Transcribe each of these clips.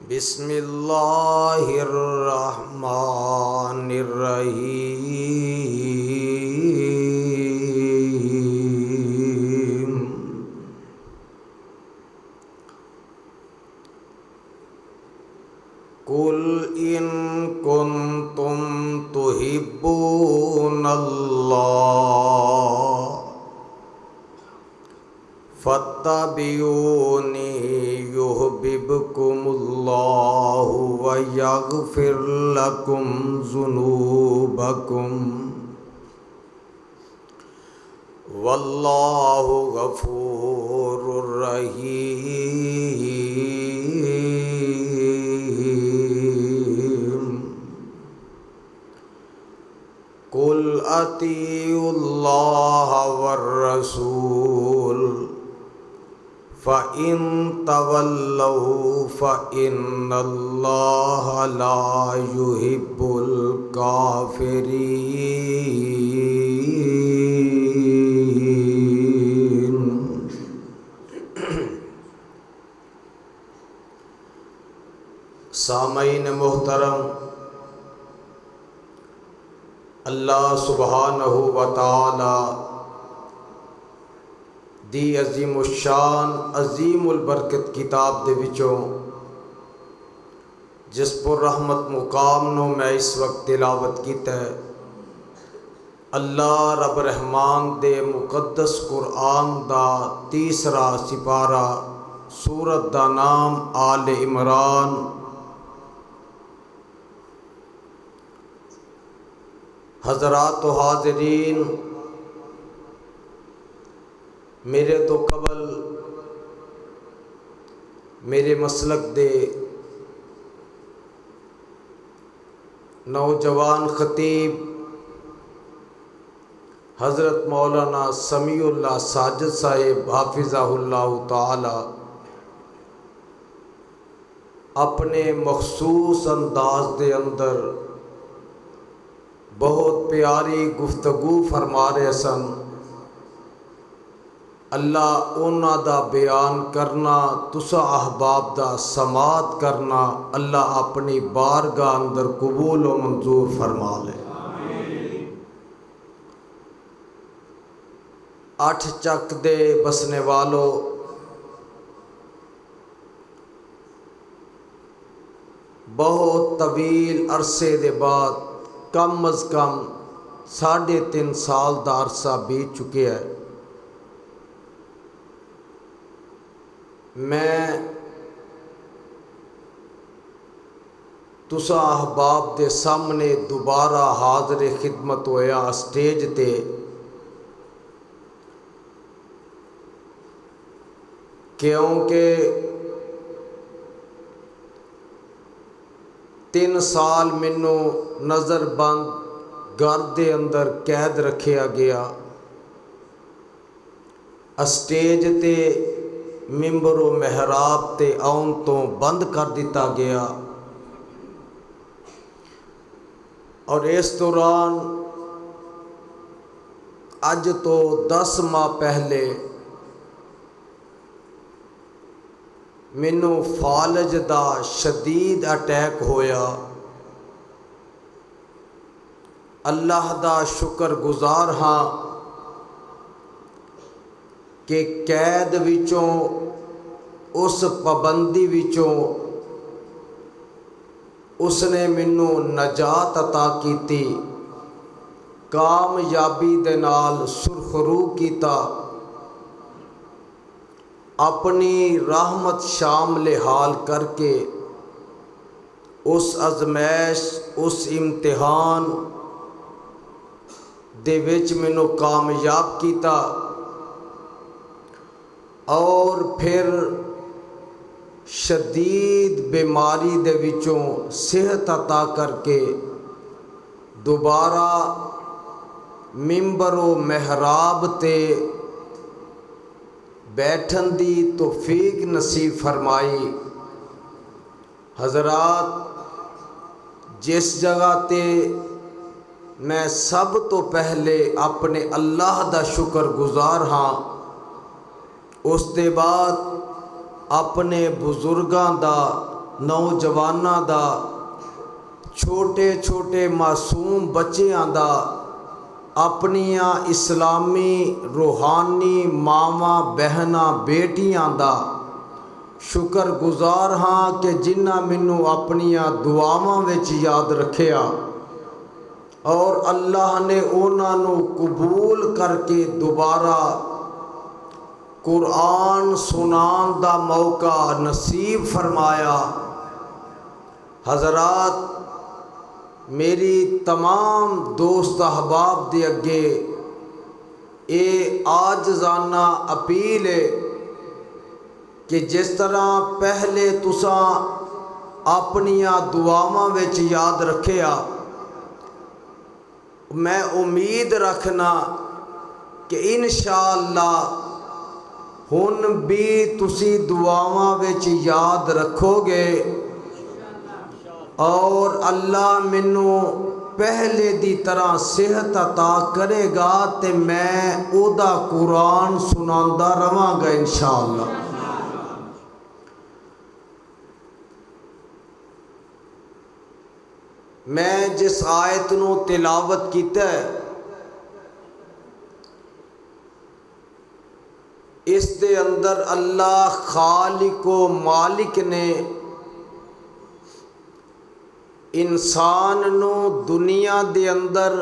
बिस्मिल्लाहिर्रहमानिर्रहीम। कुल इन कुन्तुम तुहिब्बूनल्लाह फत्तबिऊनी युहब्बिबकुमुल्लाहु व यगफिर लकुम ज़ुनूबकुम वल्लाहु गफूरुर रहीम। कुल अतीउल्लाह वर्रसूल फ़इन तवल्लौ फ़इन्नल्लाह ला युहिब्बुल काफ़िरीन। सामईन मोहतरम, अल्लाह सुब्हानहु व तआला दी अजीमुशान अजीमुल बरकत किताब दे विचों जिस पर रहमत मुकाम नो मैं इस वक्त तिलावत कीता है, अल्लाह रब रहमान दे मुकद्दस कुरआन दा तीसरा सिपारा, सूरत दा नाम आल इमरान। हज़रात व हाज़रीन, मेरे तो कबल मेरे मसलक दे नौजवान ख़तीब हज़रत मौलाना समीउल्लाह साजिद साहिब हाफिज़हुल्लाह ताला अपने मखसूस अंदाज दे अंदर बहुत प्यारी गुफ्तगू फरमा रहे सन। अल्लाह उन्हां दा बयान करना, तुसा अहबाब दा समात करना अल्लाह अपनी बारगाह अंदर कबूल व मंजूर फरमा ले। अठ चक दे बसने वालों, बहुत तवील अरसे दे बाद कम अज़ कम 3.5 साल का अरसा बीत चुके है। मैं तुसा अहबाब के सामने दोबारा हाज़िर खिदमत होया स्टेज ते, क्योंकि 3 साल मैनू नज़रबंद घर दे अंदर कैद रखा गया। स्टेज ते मिंबर व महराब ते आउन तो बंद कर दिता गया। और इस दौरान अज तो 10 माह पहले मैनू फालज दा शदीद अटैक होया। अल्लाह दा शुक्रगुजार हाँ कि कैद विचों, उस पाबंदी विचों उसने मैनू नजात अता की, कामयाबी दे नाल सुरखरू कीता, अपनी रहमत शामिल हाल करके उस अजमैश, उस इम्तिहान दे विच मैनू कामयाब किया। और फिर शदीद बीमारी दे विचों सेहत अता करके दोबारा मिंबर व महराब ते बैठन दी तौफीक नसीब फरमाई। हज़रात, जिस जगह ते मैं सब तो पहले अपने अल्लाह दा शुक्रगुजार हाँ, उस दे बाद अपने बुजुर्गां दा नौजवानां दा, छोटे छोटे मासूम बच्चियां दा, अपनियां इस्लामी रूहानी मावां बहनां बेटियां दा शुक्रगुजार हाँ कि जिन्हां मैनू अपनियां दुआवां विच याद रखिया और अल्लाह ने उन्होंने कबूल करके दोबारा कुरान सुनान दा मौका नसीब फरमाया। हज़रात, मेरी तमाम दोस्त अहबाब दे अगे ये आजजाना अपील है कि जिस तरह पहले तुसां अपनियां दुआवां विच याद रखिया, मैं उम्मीद रखना कि इंशाअल्लाह हुन भी तुसी दुआवां विच याद रखोगे और अल्लाह मैनू पहले दी तरह सेहत अता करेगा ते मैं ओदा कुरान सुनांदा रवांगा इंशाअल्लाह। मैं जिस आयत नू तिलावत कीता है, इस दे अंदर अल्लाह खालिक व मालिक ने इंसान नू दुनिया दे अंदर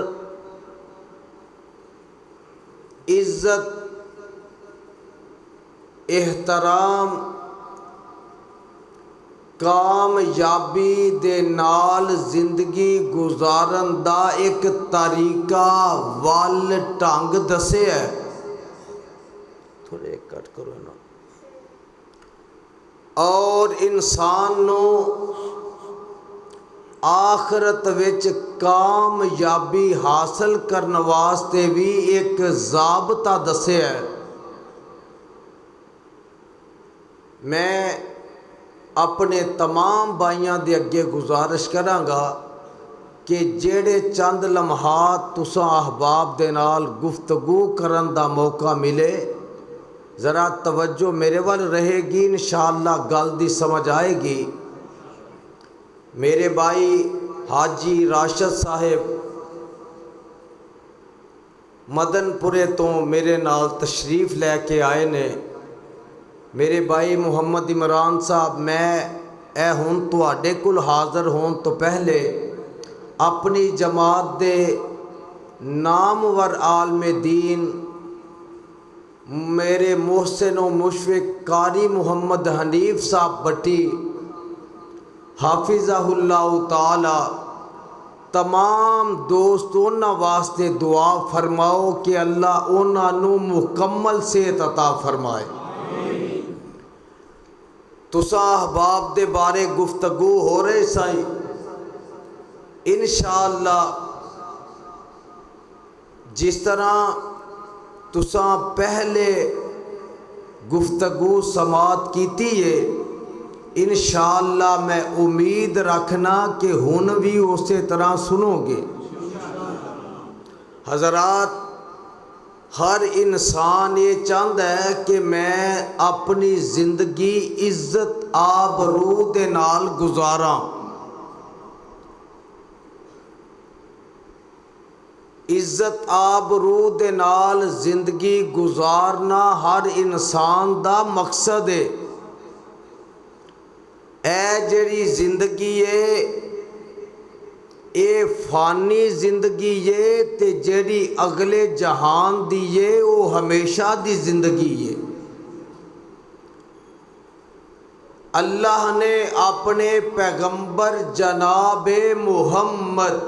इज्जत, एहतराम, कामयाबी दे नाल जिंदगी गुजारन दा एक तरीका वल ढंग दसे है। थोड़े कट करो ना। और इंसान नू आखरत विच कामयाबी हासिल करने वास्ते भी एक ज़ाबता दसे है। मैं अपने तमाम भाइयों के अगे गुजारिश करांगा कि जेड़े चंद लम्हात तुसां अहबाब दे नाल गुफ्तगू करन दा मौका मिले, ज़रा तवज्जो मेरे वाल रहेगी, इंशाअल्लाह गल दी समझ आएगी। मेरे भाई हाजी राशिद साहिब मदनपुरे तो मेरे नाल तशरीफ़ लैके आए ने। मेरे भाई मुहम्मद इमरान साहब, मैं हुण तुहाडे कोल हाज़र होने तो पहले अपनी जमात दे नामवर आलमे दीन मेरे मोहसिन व मुशफ़िक कारी मुहम्मद हनीफ साहब भट्टी हाफिज़हुल्लाह ताला, तमाम दोस्त उन्हां वास्ते दुआ फरमाओ कि अल्लाह उन्हां नूं मुकम्मल सेहत अता फरमाए। तुसां अहबाब दे बारे गुफ्तगू हो रहे साई, इंशाअल्लाह जिस तरह तुसां पहले गुफ्तगू समात कीती है, इंशाअल्लाह मैं उम्मीद रखना कि हुन भी उसी तरह सुनोगे। हज़रात, हर इंसान ये चाहता है कि मैं अपनी ज़िंदगी इज्जत आबरू दे नाल गुजारा। इज्जत आबरू दे नाल जिंदगी गुजारना हर इंसान दा मकसद है। ए जेड़ी जिंदगी है ये फानी जिंदगी है ते जेड़ी अगले जहान दी है वो हमेशा दी जिंदगी है। अल्लाह ने अपने पैगंबर जनाबे मुहम्मद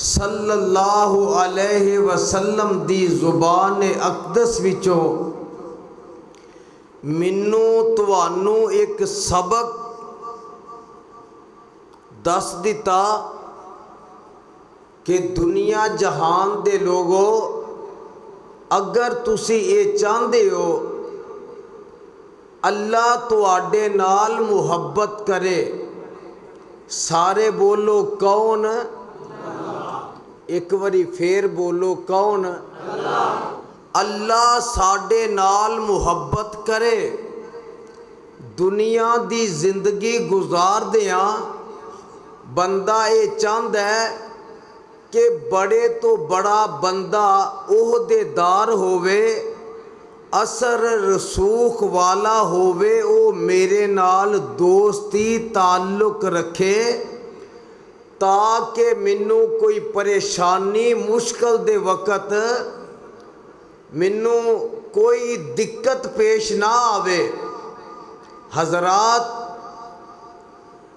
सल्लल्लाहु अलैहि वसल्लम दी जुबान अकदस विचों मैनू तुहानू एक सबक दस दिता कि दुनिया जहान दे लोगो, अगर तुसी ये चाहते हो अल्लाह तुहाडे नाल मुहब्बत करे, सारे बोलो कौन? एक बारी फिर बोलो कौन? अल्लाह साडे नाल मुहब्बत करे, दुनिया दी जिंदगी गुजारदियां बंदा ये चाहता है कि बड़े तो बड़ा बंदा ओहदेदार होवे, असर रसूख वाला होवे, वो मेरे नाल दोस्ती ताल्लुक रखे ताकि मैनू कोई परेशानी मुश्किल दे वक़्त मैनू कोई दिक्कत पेश ना आवे। हजरात,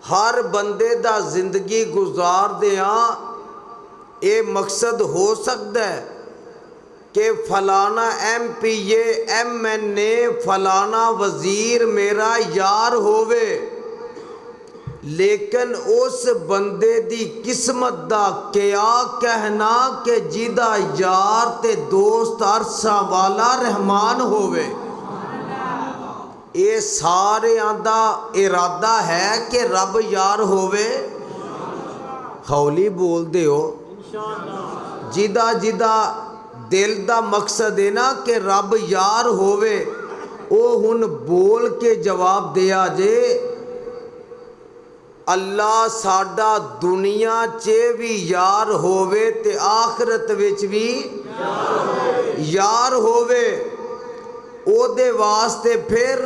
हर बंदे दा जिंदगी गुजारदियां ये मकसद हो सकता है कि फलाना MPA MNA फलाना वज़ीर मेरा यार होवे, लेकिन उस बंदे दी किस्मत दा क्या कहना कि जिदा यार ते दोस्त अरसा वाला रहमान होवे। ये सारियां दा इरादा है कि रब यार होवे। हौली बोल दे हो। जिदा जिदा दिल दा मकसद है ना कि रब यार होवे, वो हुन बोल के जवाब दिया जे अल्लाह साडा दुनिया च भी यार होवे ते आखरत विच भी यार होवे। ओदे वास्ते फिर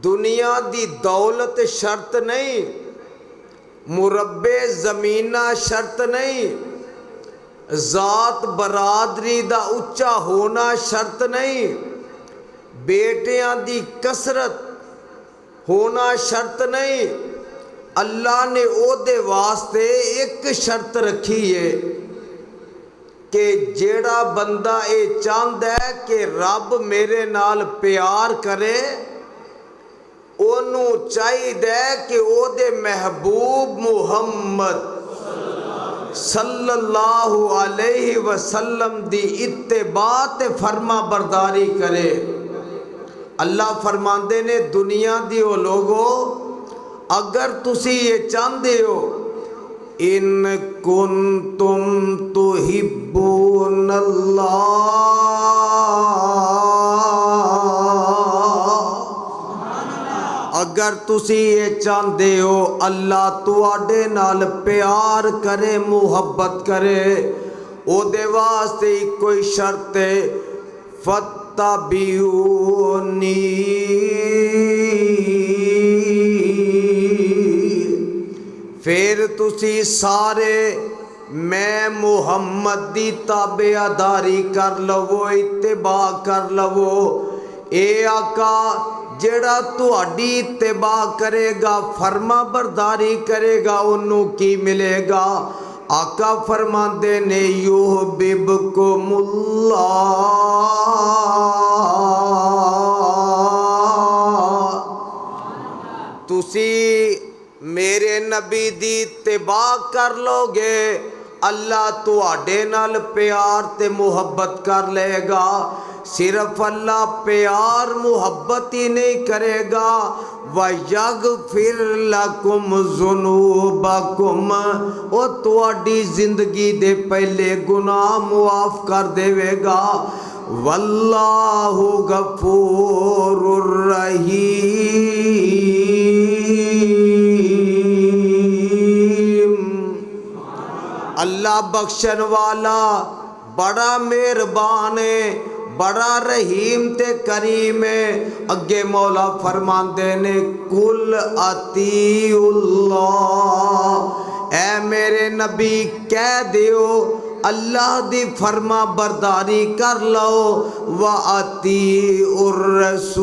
दुनिया दी दौलत शर्त नहीं, मुरब्बे ज़मीना शर्त नहीं, ज़ात बरादरी दा उच्चा होना शर्त नहीं, बेटियां दी कसरत होना शर्त नहीं। अल्लाह ने ओदे वास्ते एक शर्त रखी है कि जेड़ा बंदा ये चाहता है कि रब मेरे नाल प्यार करे, ओनू चाहिए कि ओदे महबूब मुहम्मद सल्लल्लाहु अलैहि वसल्लम दी इत्तिबा ते फरमा बरदारी करे। अल्लाह फरमांदे ने दुनिया दी ओ लोगो, अगर तुसी ये चाहते हो इन कुंतुम तुहिब्बूनल्लाह, अगर तुसी ये चाहते हो अल्लाह तुहाडे नाल प्यार करे, मुहब्बत करे, ओदे वास्ते कोई शर्त है, फत्तबिऊनी, फिर तुसी सारे मैं मुहम्मद दी ताबेदारी कर लवो, इत्तिबा कर लवो। ए आका जेड़ा तुहाडी इत्तिबा करेगा, फरमा बरदारी करेगा, उन्नू की मिलेगा? आका फरमाते ने युहब्बिबकुमुल्लाह, तुसी मेरे नबी दी इत्तिबा कर लोगे, अल्लाह तुहाडे नाल प्यार ते मुहब्बत कर लेगा। सिर्फ अल्लाह प्यार मुहब्बत ही नहीं करेगा, वयगफिर लकुम ज़ुनूबकुम, ओ तुहाडी जिंदगी दे पहले गुनाह मुआफ कर देवेगा। वल्लाहु गफूरुर रहीम, अल्लाह बख्शन वाला बड़ा मेहरबान है, बड़ा रहीम ते करीम है। अगे मौला फरमाते ने कुल अतीउल्लाह, ऐ मेरे नबी कह दियो अल्लाह दी फरमा बरदारी कर लो, व अतीउर रसूल।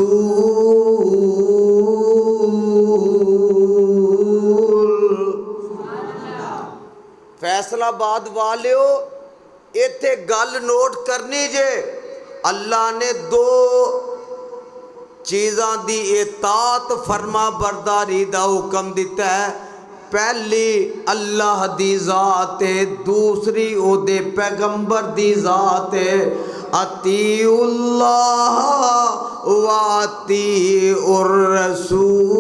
फैसलाबाद वालियो इत्थे गल नोट करनी जे, अल्लाह ने दो चीज़ां दी इताअत फरमा बरदारी दा हुक्म दिता है। पहली अल्लाह दी ज़ात है, दूसरी ओदे पैगंबर दी ज़ात है। अतीउल्लाह व अतीउर रसूल,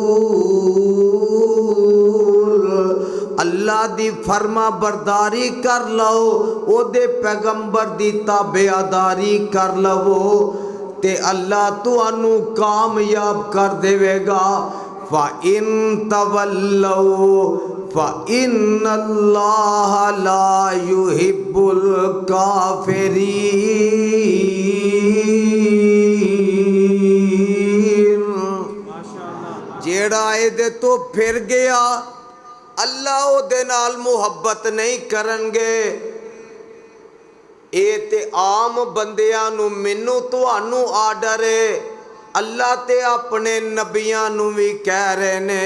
अल्लाह दी फरमा बरदारी कर लो, ओदे पैगंबर दी ताबेदारी कर लवो, ते अल्लाह तुहानू कामयाब कर देवेगा। फ़ा इन तवल्लौ फ़ा इन्नल्लाह ला युहिब्बुल काफिरीन। जेड़ा इहदे तो फिर गया अल्लाह उहदे नाल मुहब्बत नहीं करनगे। ये ते आम बंदियां नू मैनू तुहानू आर्डर है। अल्लाह ते अपने नबियां नू भी कह रहे ने,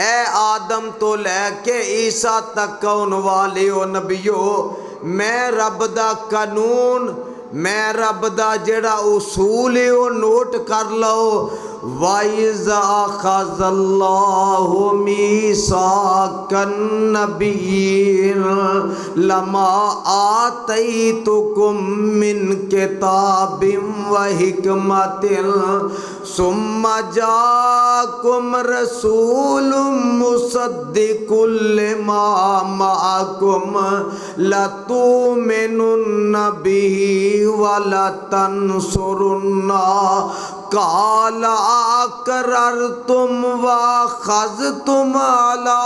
ए आदम तो लैके ईसा तक होने वाले हो नबियो, मैं रब दा कानून, मैं रब दा जेड़ा उसूल है वो नोट कर लो। वाइज़ा अख़ज़ल्लाहु मीसाकन नबिय्यीन लमा आतैतुकुम मिन किताबिम व हिकमतिन सुम्मा जाकुम रसूलुम मुसद्दिकुल लिमा माअकुम लतुमिनुन्न बिही व लतंसुरुन्ना काला अक़ररतुम व अख़ज़तुम अला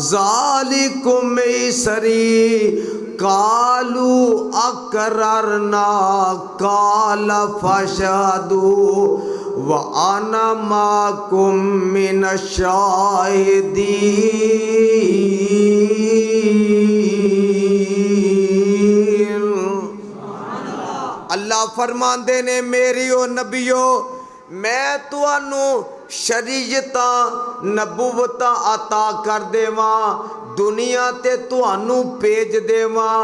ज़ालिकुम इसरी कालू अक़ररना काला फ़शहदू व अना माकुम मिनश शाहिदीन। अल्लाह फरमांदे ने मेरी ओ नबियो, मैं तुहानू शरीयतां नबूवतां अता कर देवां, दुनिया ते तुहानू भेज देवां,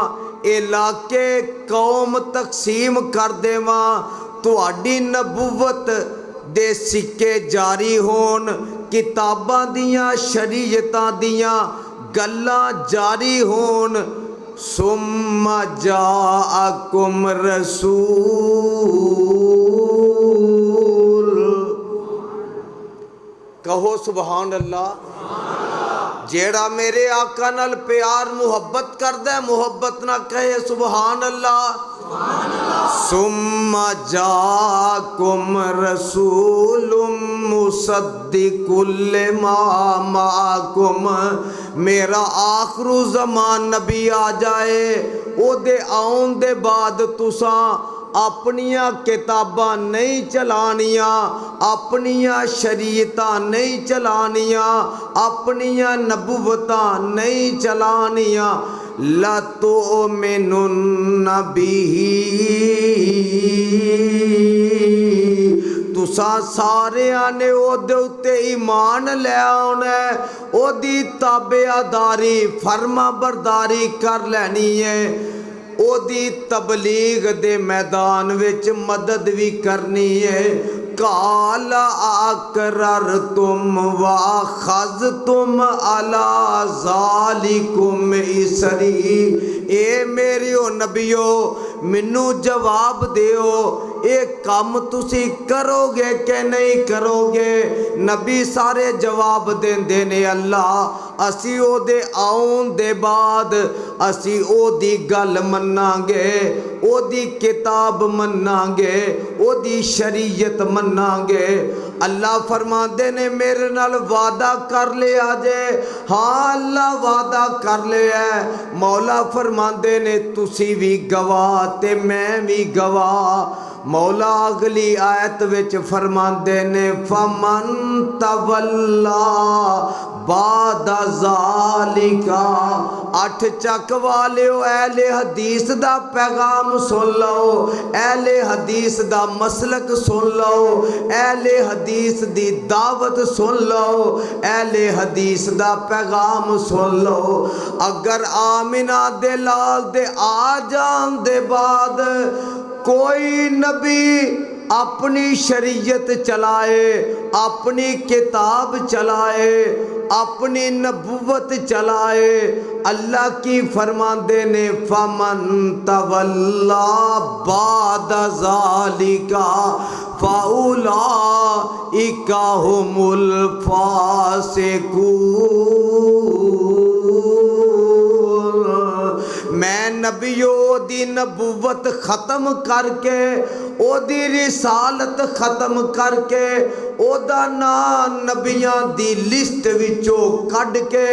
इलाके कौम तकसीम कर देवां, तुहाडी नबूवत दे सिक्के जारी होन, किताबां दियां शरीयतां दियां गल्लां जारी होन। सुम्मा जाअकुम रसूल, कहो सुभान अल्लाह। जेड़ा मेरे आका नाल प्यार मुहब्बत करदा है, मुहब्बत ना कहे सुभान अल्लाह। सुम्मा जाकुम रसूलुम मुसद्दिकुल लिमा माअकुम, मेरा आखिरू ज़मान नबी आ जाए, ओदे आउन दे बाद तुसां अपनियां किताबां नहीं चलानियां, अपनियां शरीयतां नहीं चलानियां, अपनियां नबूवतां नहीं चलानियां। लतुमिनुन्न बिही, तुसा सारियां ने ओदे उत्ते ईमान लै आउणा है, ओदी ताबेदारी फर्मा बरदारी कर लैनी है, ओदी तबलीग दे मैदान विच मदद भी करनी है। काला अक़ररतुम व अख़ज़तुम अला ज़ालिकुम इसरी, ए मेरे ओ नबियो मैनू जवाब दिओ, ये काम तुसी करोगे कि नहीं करोगे? नबी सारे जवाब देंदे ने, अल्लाह असी ओदे आउन दे बाद असी ओदी गल मन्नांगे, ओदी किताब मन्नांगे, ओदी शरीयत मन्नांगे। अल्लाह फरमाते ने मेरे नाल वादा कर लिया जे, हाँ अल्लाह वादा कर लिया। मौला फरमाते ने तुसी भी गवाह ते मैं भी गवाह। मौला अगली आयत विच फरमाते ने फमन तवल्ला बादा ज़ालिका, 8 चक वालियो अहले हदीस दा पैगाम सुन लो, अहले हदीस दा मसलक सुन लो, अहले हदीस दी दावत सुन लो, अहले हदीस दा पैगाम सुन लो। अगर आमिना दे लाल दे आ जान दे बाद कोई नबी अपनी शरीयत चलाए, अपनी किताब चलाए, अपनी नबूवत चलाए, अल्लाह की फरमाते ने फमन तवल्ला बाद ज़ालिका फ़उलाइका हुमुल फ़ासिकून। मैं नबी नबीओ दी नबूवत ख़त्म करके ओदी रिसालत ख़त्म करके ओदा नाम नबियां दी लिस्ट विचों कढ़ के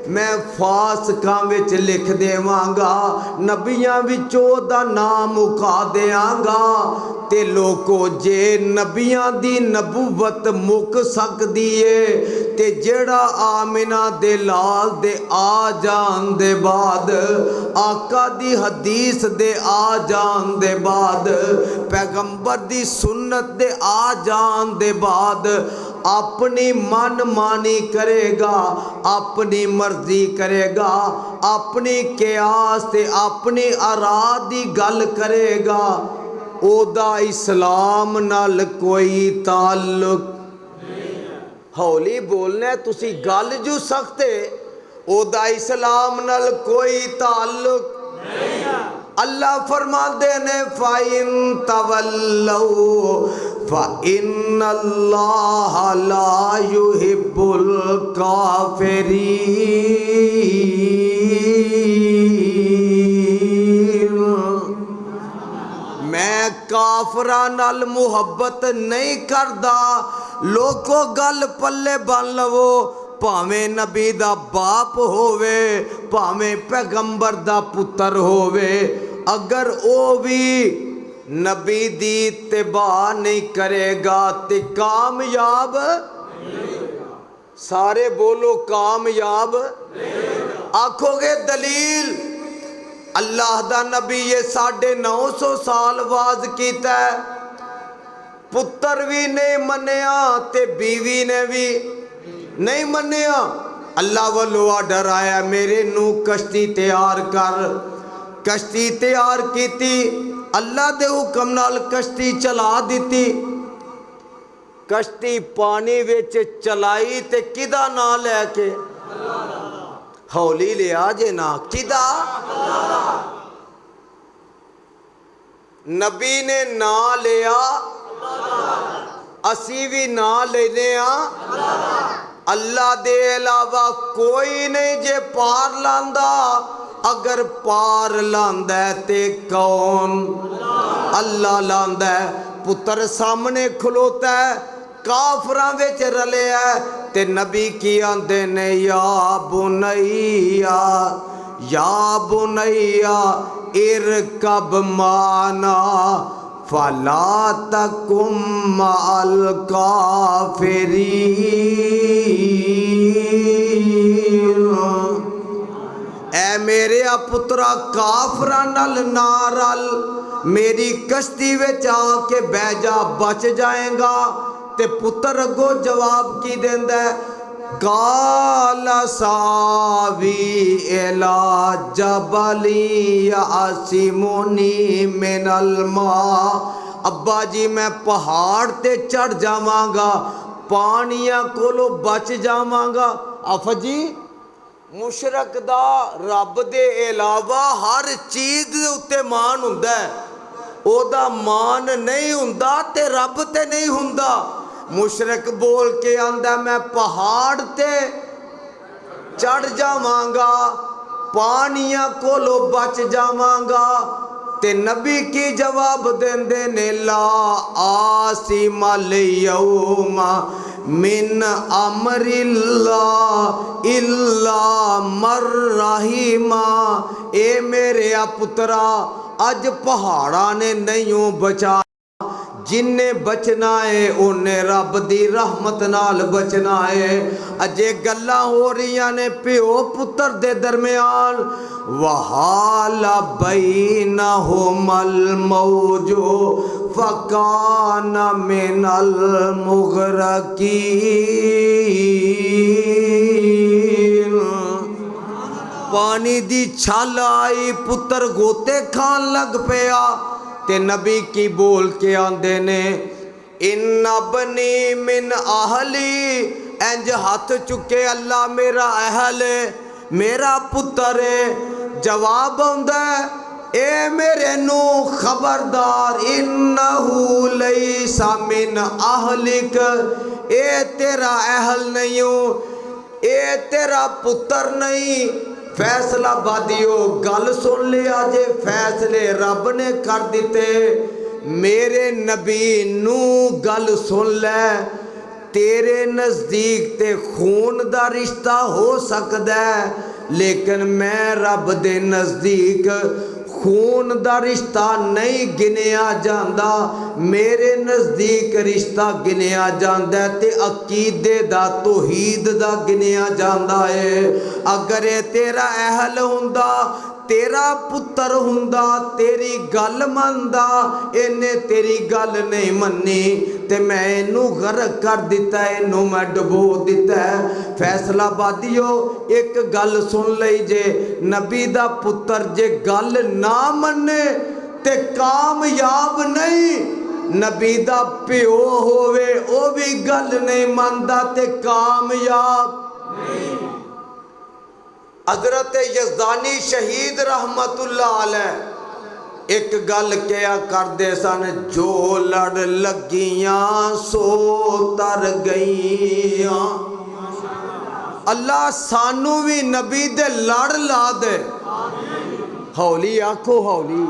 मैं फासकां विच लिख देवांगा, नबियां विचों ओदा नाम मुका देआंगा। ते लोको जे नबियां दी नबूवत मुक सकदी है ते जेड़ा आमिना दे लाल दे आ जान दे बाद, आका दी हदीस दे आ जान दे बाद, पैगंबर दी सुन्नत दे आ जान दे बाद अपनी मन मानी करेगा, अपनी मर्जी करेगा, अपनी कियास ते अपनी आराध दी गल करेगा, ओदा इस्लाम नाल कोई ताल्लुक हौली बोलना तुसी गल जू सकते, ओदा इस्लाम नाल कोई ताल्लुक अल्लाह फरमाते ने फ़ाइन तवल्लौ फ़इन्नल्लाह ला युहिब्बुल काफ़िरीन। मैं काफरा नाल मुहब्बत नहीं करदा। लोको गल पल्ले बन लवो, भावें नबी दा बाप होवे, भावें पैगंबर दा पुत्र होवे, अगर वो भी नबी दी इत्तिबा नहीं करेगा ते कामयाब, सारे बोलो कामयाब। आखोगे दलील, अल्लाह दा नबी ये 950 साल वाज कीता, पुत्र भी नहीं मन्निया ते बीवी ने भी नहीं मन्निया। अल्लाह वालों आर्डर आया मेरे नू कश्ती तैयार कर, कश्ती तैयार की, अल्लाह दे हुक्म नाल कश्ती चला दी। कश्ती पानी विच चलाई ते किदा ना लैके, हौली लिया जे ना किदा, नबी ने ना लिया, असी भी ना लेने अल्लाह दे अलावा कोई नहीं जे पार लांदा। अगर पार लांदा ते कौन? अल्लाह लांदा। पुत्र सामने खलोता है, काफरां विच रलिया ते नबी की आंदे ने या बुनैया, या बुनैया इरकब माना फला तकुम माल काफिरीन। ऐ मेरे पुत्रा काफरां नाल ना रल, मेरी कश्ती विच आके बह जा, बच जाएगा। ते पुत्र अगो जवाब की देंदा है, काला सावी एला जबली आसिमोनी मिनल मा। अब्बा जी मैं पहाड़ ते चढ़ जावांगा, पानिया कोलों बच जावांगा। अफजी मुशरक दा रब दे इलावा हर चीज़ दे उत्ते मान हुंदा है, ओदा मान नहीं हुंदा ते रब ते नहीं हुंदा। मुशरक बोल के आंदा मैं पहाड़ ते चढ़ जावांगा, पानिया कोलों बच जावांगा। ते नबी की जवाब देंदे ने ला आसिमा यौमा मिन अमरिल्लाह इल्ला मर रहीमा। ए मेरे पुत्रा अज पहाड़ा ने नहीं बचा, जिन्ने बचना है उन्हें रब दी रहमत नाल बचना है। अजे गल्लां हो रही ने प्यो पुत्र दे दरम्यान, वहाला बैनहुमल मौजो फकान मिनल मुगरकीन। पानी दी छल आई, पुत्र गोते खान लग पिया ते नबी की बोल के आंदे ने इन्ना बनी मिन आहली। इंज हाथ चुके अल्लाह मेरा अहल है, मेरा पुत्र है। जवाब आंदा ए मेरे नू खबरदार, इन्नहू लैसा मिन आहलिक, ए तेरा अहल नहीं हो, ए तेरा पुत्र नहीं। फैसलाबादियों गल सुन लिया जे, फैसले रब ने कर दिते। मेरे नबी नू गल सुन लै, तेरे नज़दीक ते खून दा रिश्ता हो सकदा है, लेकिन मैं रब दे नज़दीक खून दा रिश्ता नहीं गिनिया जांदा। मेरे नज़दीक रिश्ता गिनिया जांदा है ते अकीदे दा, तौहीद दा गिनिया जांदा है। अगर ये तेरा अहल हुंदा, तेरा पुत्र हुंदा, तेरी गल मनदा, इन्ने तेरी गल नहीं मन्नी ते मैं इनू गर्क कर दिता, इनू मैं डुबो दिता है। फैसलाबादियों एक गल सुन लई जे, नबी दा पुत्र जे गल ना मन्ने ते कामयाब नहीं, नबी दा प्यो होवे ओ भी गल नहीं मनदा ते कामयाब नहीं। हज़रत यज़दानी शहीद रहमतुल्लाह अलैह एक गल क्या करते सन, जो लड़ लगियां सो तर गईयां। अल्लाह सानू भी नबी दे लड़ ला दे। हौली आखो हौली,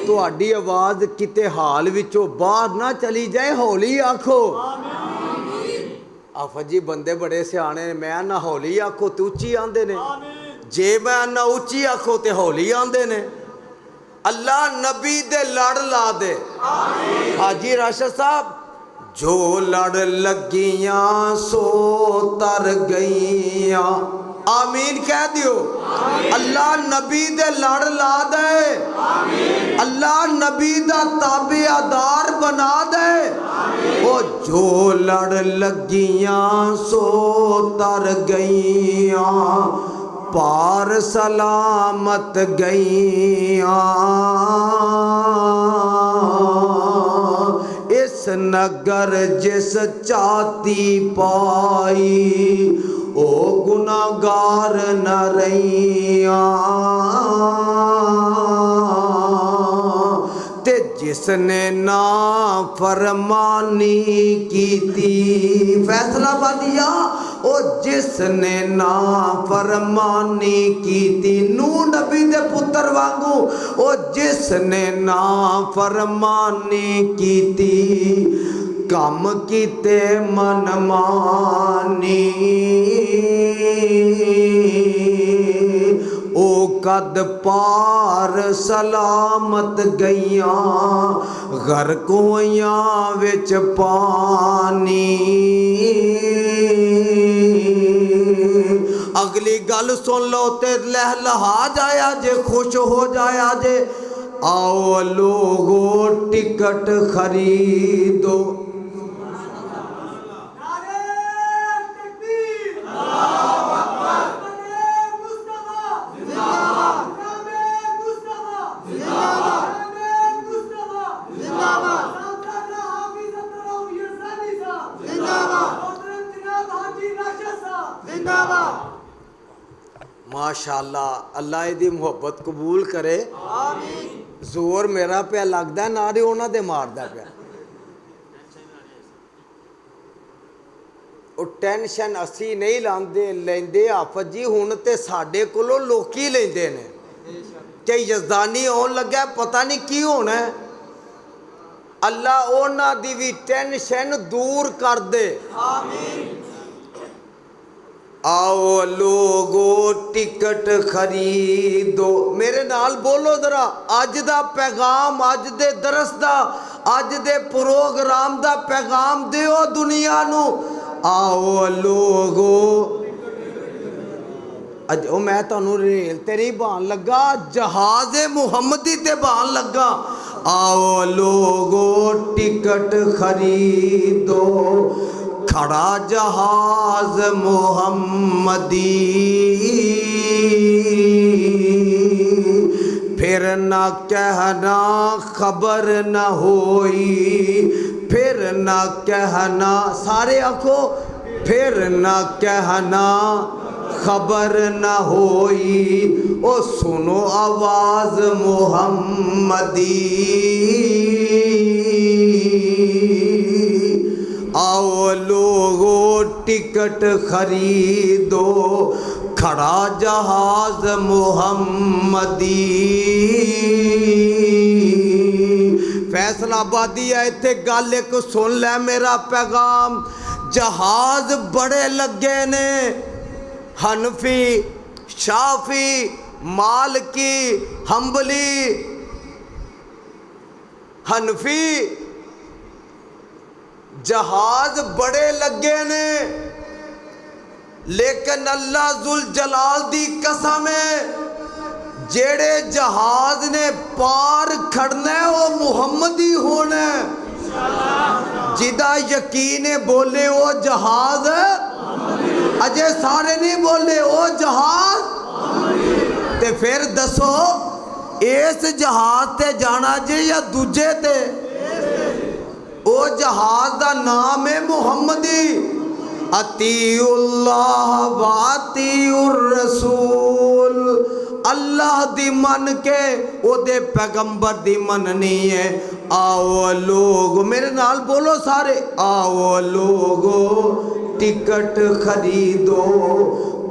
तुहाडी आवाज़ किते हाल विचों बाहर ना चली जाए, हौली आखो। आफत जी बंदे बड़े सियाने ने, मैं ना हौली आखो तो उच्ची आंदे ने, जे मैं ना उच्ची आखो तो हौली आंदे ने। अल्लाह नबी दे लड़ ला दे। हाजी राशिद साहब, जो लड़ लगियां सो तर गईयां, आमीन कह दियो। अल्लाह नबी दे लड़ ला दे, अल्लाह नबी दा ताबेदार बना दे। ओ जो लड़ लगियां सो तर गईयां, पार सलामत गईयां। इस नगर जिस चाती पाई, ओ गुनाहगार न रहियां, ते जिसने ना फरमानी की थी। फैसलाबादिया, ओ जिसने ना फरमानी की थी, नू नबी दे पुत्र वांगू, ओ जिसने ना फरमानी की थी, कम कीते मनमानी, ओ कद पार सलामत गईयां, गर्क होइयां विच पानी। अगली गल सुन लो ते लहलहा जाया जे, खुश हो जाया जे। आओ लोगो टिकट खरीदो, माशाअल्लाह। अल्लाह इहदी मुहब्बत कबूल करे। जोर मेरा पिया लगदा, नारे उन्हां दे मारदा पिया। ਉਹ ਟੈਨਸ਼ਨ ਅਸੀਂ नहीं ਲੈਂਦੇ ਆਫਤ जी, ਹੁਣ ਤੇ ਸਾਡੇ ਕੋਲੋਂ ਲੋਕੀ ਲੈਂਦੇ ਨੇ ਕਿ ਯਜ਼ਦਾਨੀ ਆਉਣ ਲੱਗਾ, ਪਤਾ ਨਹੀਂ ਕੀ ਹੋਣਾ। ਅੱਲਾਹ ਉਹਨਾਂ ਦੀ ਵੀ ਟੈਨਸ਼ਨ ਦੂਰ ਕਰ ਦੇ। ਆਮੀਨ। आओ लोगो टिकट खरीदो, मेरे नाल बोलो जरा, अज दा पैगाम, अज दे दरस दा, अज दे प्रोग्राम दा पैगाम दिओ दुनिया नू। आओ लोगो, अज ओ मैं तुहानू रेल ते नहीं बहान लगा, जहाज़े मुहम्मदी ते बहान लगा। आओ लोगो टिकट खरीदो, खड़ा जहाज मुहम्मदी, फिर न कहना खबर न होई, फिर न कहना, सारे आखो, फिर न कहना खबर न होई। ओ सुनो आवाज़ मुहम्मदी, आओ लोगो टिकट खरीदो, खड़ा जहाज मुहम्मदी। फैसलाबादी है इत्थे गल एक सुन लै मेरा पैगाम। जहाज बड़े लगे ने, हनफी, शाफी, मालकी, हम्बली। हनफी जहाज बड़े लगे ने, लेकिन अल्लाह जुल जलाल दी कसम है, जेड़े जहाज ने पार खड़ना है वो मुहम्मदी होना है। जिदा यकीन है बोले वो जहाज, अजय सारे नहीं बोले वो जहाज। ते फिर दसो इस जहाज ते जाना जे या दूजे ते? ओ जहाज दा नाम है मुहम्मदी। अतीउल्लाह व अतीउर रसूल। अल्लाह दी मन के ओदे पैगंबर दी मननी है। आओ लोग मेरे नाल बोलो सारे, आओ लोगो टिकट खरीदो,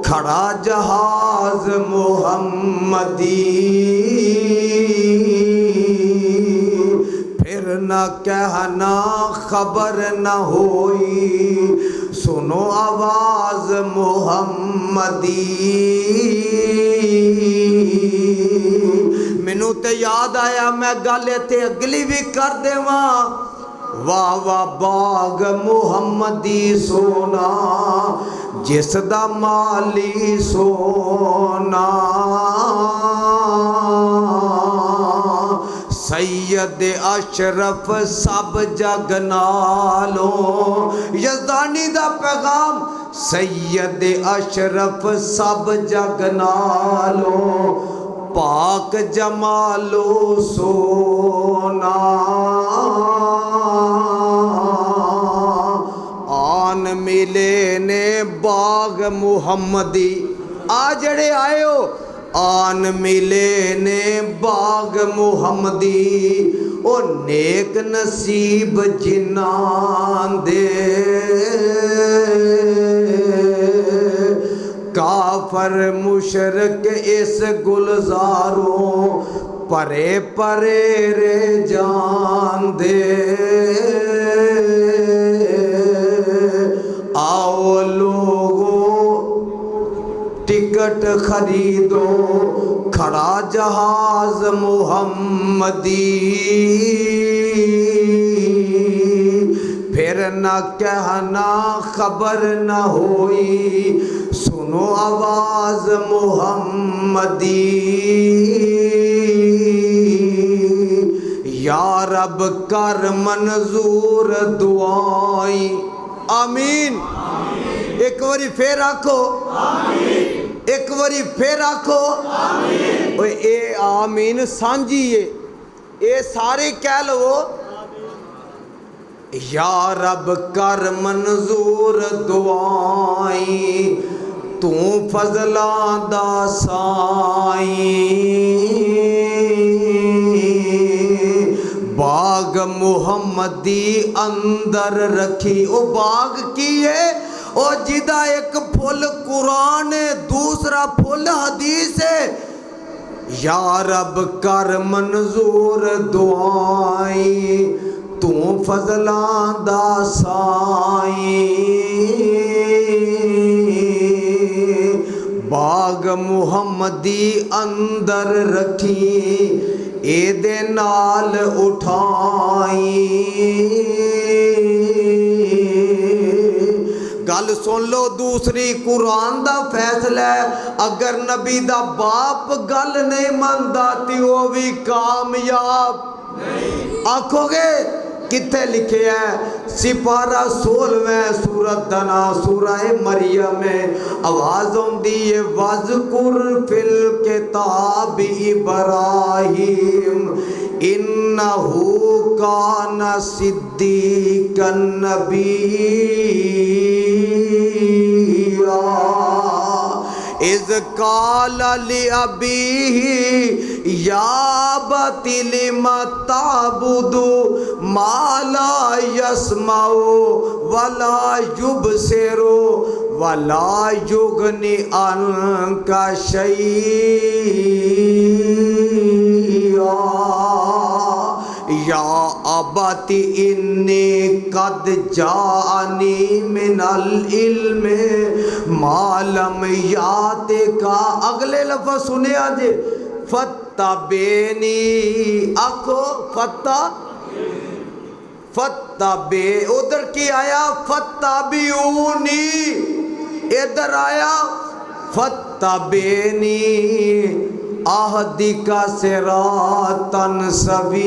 खड़ा जहाज मुहम्मदी। फिर न कहना खबर न होई, सुनो आवाज मुहम्मदी। मैनू ते याद आया, मैं गल इत्थे अगली भी कर देवां। वाह वाह बाग मुहम्मदी सोना, जिसदा माली सोना। सैयद अशरफ सब जग नालों। यज़दानी दा पैगाम, सैयद अशरफ सब जग नालों, पाक जमालो सोना। आन मिले ने बाग मुहम्मदी। आ जड़े आए हो, आन मिले ने बाग मुहम्मदी। ओ नेक नसीब जिन्हां दे, काफर मुशरक इस गुलजारों, परे परे रे जान दे। आओ लोगो टिकट खरीदो, खड़ा जहाज मुहम्मदी। फिर न कहना खबर न होई, सुनो आवाज मुहम्मदी। या रब कर मंजूर दुआई, आमीन। एक बारी फिर आखो आमीन। एक बारी फिर आखो आमीन। ओए ए आमीन सांझी है, ए सारे कह लो। या रब कर मंजूर दुआई, तू फजलां दा साई। बाग मुहम्मदी अंदर रखी। ओ बाग की है? ओ जिदा एक फुल कुरान है, दूसरा फुल हदीस है। या रब कर मंजूर दुआई, तू फजलां दा साई। बाग मुहम्मदी अंदर रखी, एदे नाल उठाई। गल सुन लो दूसरी, कुरान दा फैसला है। अगर नबी दा बाप गल नहीं मनदा ते वो भी कामयाब नहीं। आखोगे किथे लिखे है? सिपारा 16वें सूरत दा नाम सूरह मरियम में आवाज आउंदी है, वज़कुर फिल किताब इब्राहीम इन्नहु काना सिद्दीकन नबिय्या इज़ काला लि अबीही या अबति लिमा ताबुदु मा ला यस्माउ वला युबसिरु वला युगनि अन्का शैआ या अबती इन्नी कद जानी मिनल इल्मे मालम याते का। अगले लफ्ज़ सुने आज फत्तबेनी आखो फत्तबे उधर की आया फत्तबिऊनी, इधर आया फत्तबेनी आहदिका सिरातन सविया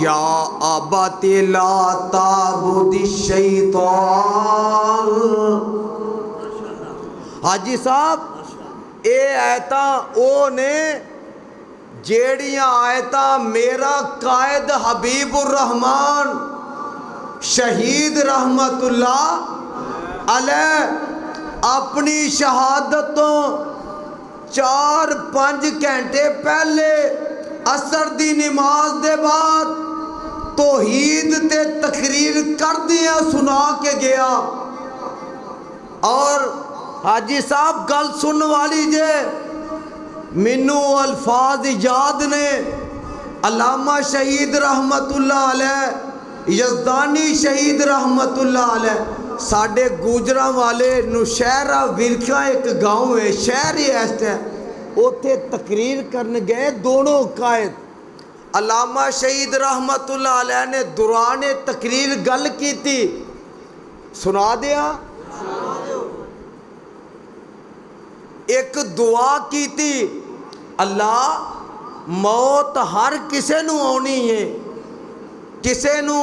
या अबती ला ताबुदी शैतान। हाजी साहब ये आयतां ओ ने जेड़ियां आयतां मेरा कायद हबीबुर रहमान शहीद रहमतुल्लाह अलैह अपनी शहादत तो 4-5 घंटे पहले असर दी नमाज दे बाद तौहीद ते तकरीर कर दिया सुना के गया। और हाजी साहब गल सुन वाली जे मैनू अल्फाज याद ने अल्लामा शहीद रहमतुल्लाह अलैह यज़दानी शहीद रहमतुल्लाह अलैह साढ़े गुजरा वाले नौशहरा विरखा एक गाँव है शहर ही ऐसा उथे तकरीर करन गए दोनों कायद। अल्लामा शहीद रहमतुल्लाह अलैह ने दौरान तकरीर गल की थी सुना दिया। एक दुआ की थी अल्लाह मौत हर किसे नू आनी है, किसे नू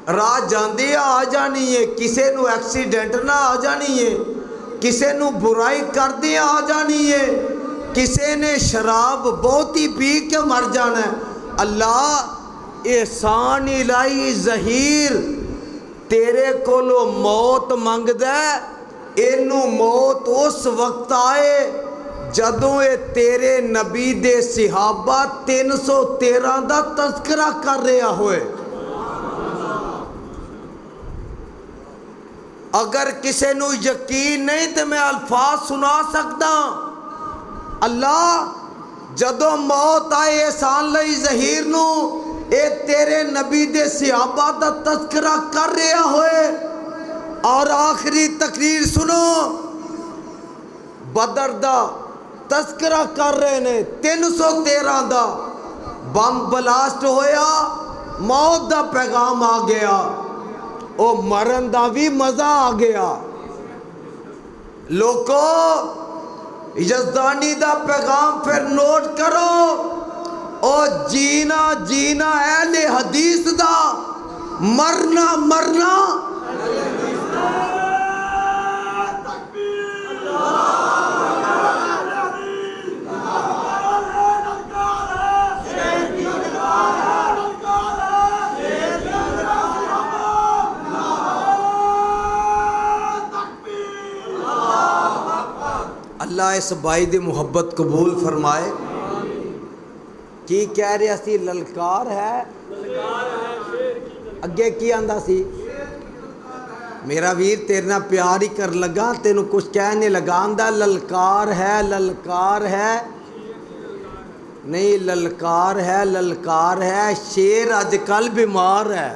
राह जांदे आ जानी है, किसे नू एक्सीडेंट ना आ जानी है, किसे नू बुराई करदे आ जानी है, किसे ने शराब बहुत ही पी के मर जाना है। अल्लाह एहसान इलाही ज़हीर तेरे कोलो मौत मंगदा इनू मौत उस वक्त आए जदों ये तेरे नबी दे सिहाबा 313 दा तज़किरा कर रहा होए। अगर किसी नू यकीन नहीं तो मैं अल्फाज सुना सकता। अल्लाह जदों मौत आए एहसान लई ज़हीर नू ए तेरे नबी दे सिहाबा दा तज़किरा कर रहा होए और आखिरी तकरीर सुनो बदर दा तज़किरा कर रहे ने 313 दा बम ब्लास्ट होया मौत दा पैगाम आ गया ओ मरन दा भी मज़ा आ गया। लोको यज़दानी दा पैगाम फिर नोट करो ओ जीना जीना अहले हदीस दा मरना मरना अल्लाह इस भाई दी मुहब्बत कबूल फरमाए। की कह रहा सी ललकार है अगे की आंदा सी मेरा वीर तेरे नाल प्यार ही कर लगा तेनू कुछ कहने लगा आंदा ललकार है नहीं ललकार है शेर अजकल बीमार है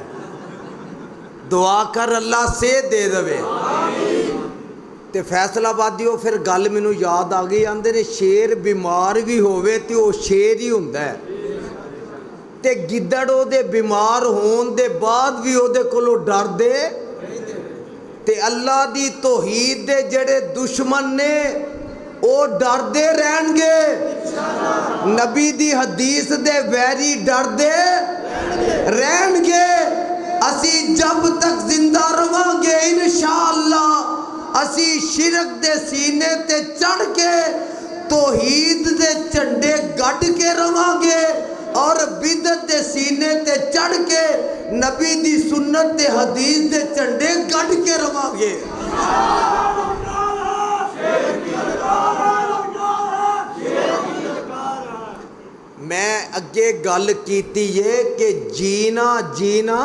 दुआ कर अल्लाह सेहत दे देवे। तो फैसलाबादियों फिर गल मैनू याद आ गई आंदे ने शेर बीमार भी होवे तो वह शेर ही हुंदा है ते गिद्दड़ ओहदे बीमार होने दे बाद भी ओहदे कोलों डरदे ते अल्लाह दी तौहीद दे जेड़े दुश्मन ने वो डरदे रहणगे नबी दी हदीस दे वैरी डरदे रहणगे। असी जब तक जिंदा रवांगे इंशाअल्लाह असी शिरक दे सीने ते चढ़ के तौहीद दे झंडे गढ़ के रवांगे और बिदत दे सीने ते चढ़ के नबी दी सुन्नत ते हदीस दे झंडे गढ़ के रवांगे। मैं अगे गल कीती है कि जीना जीना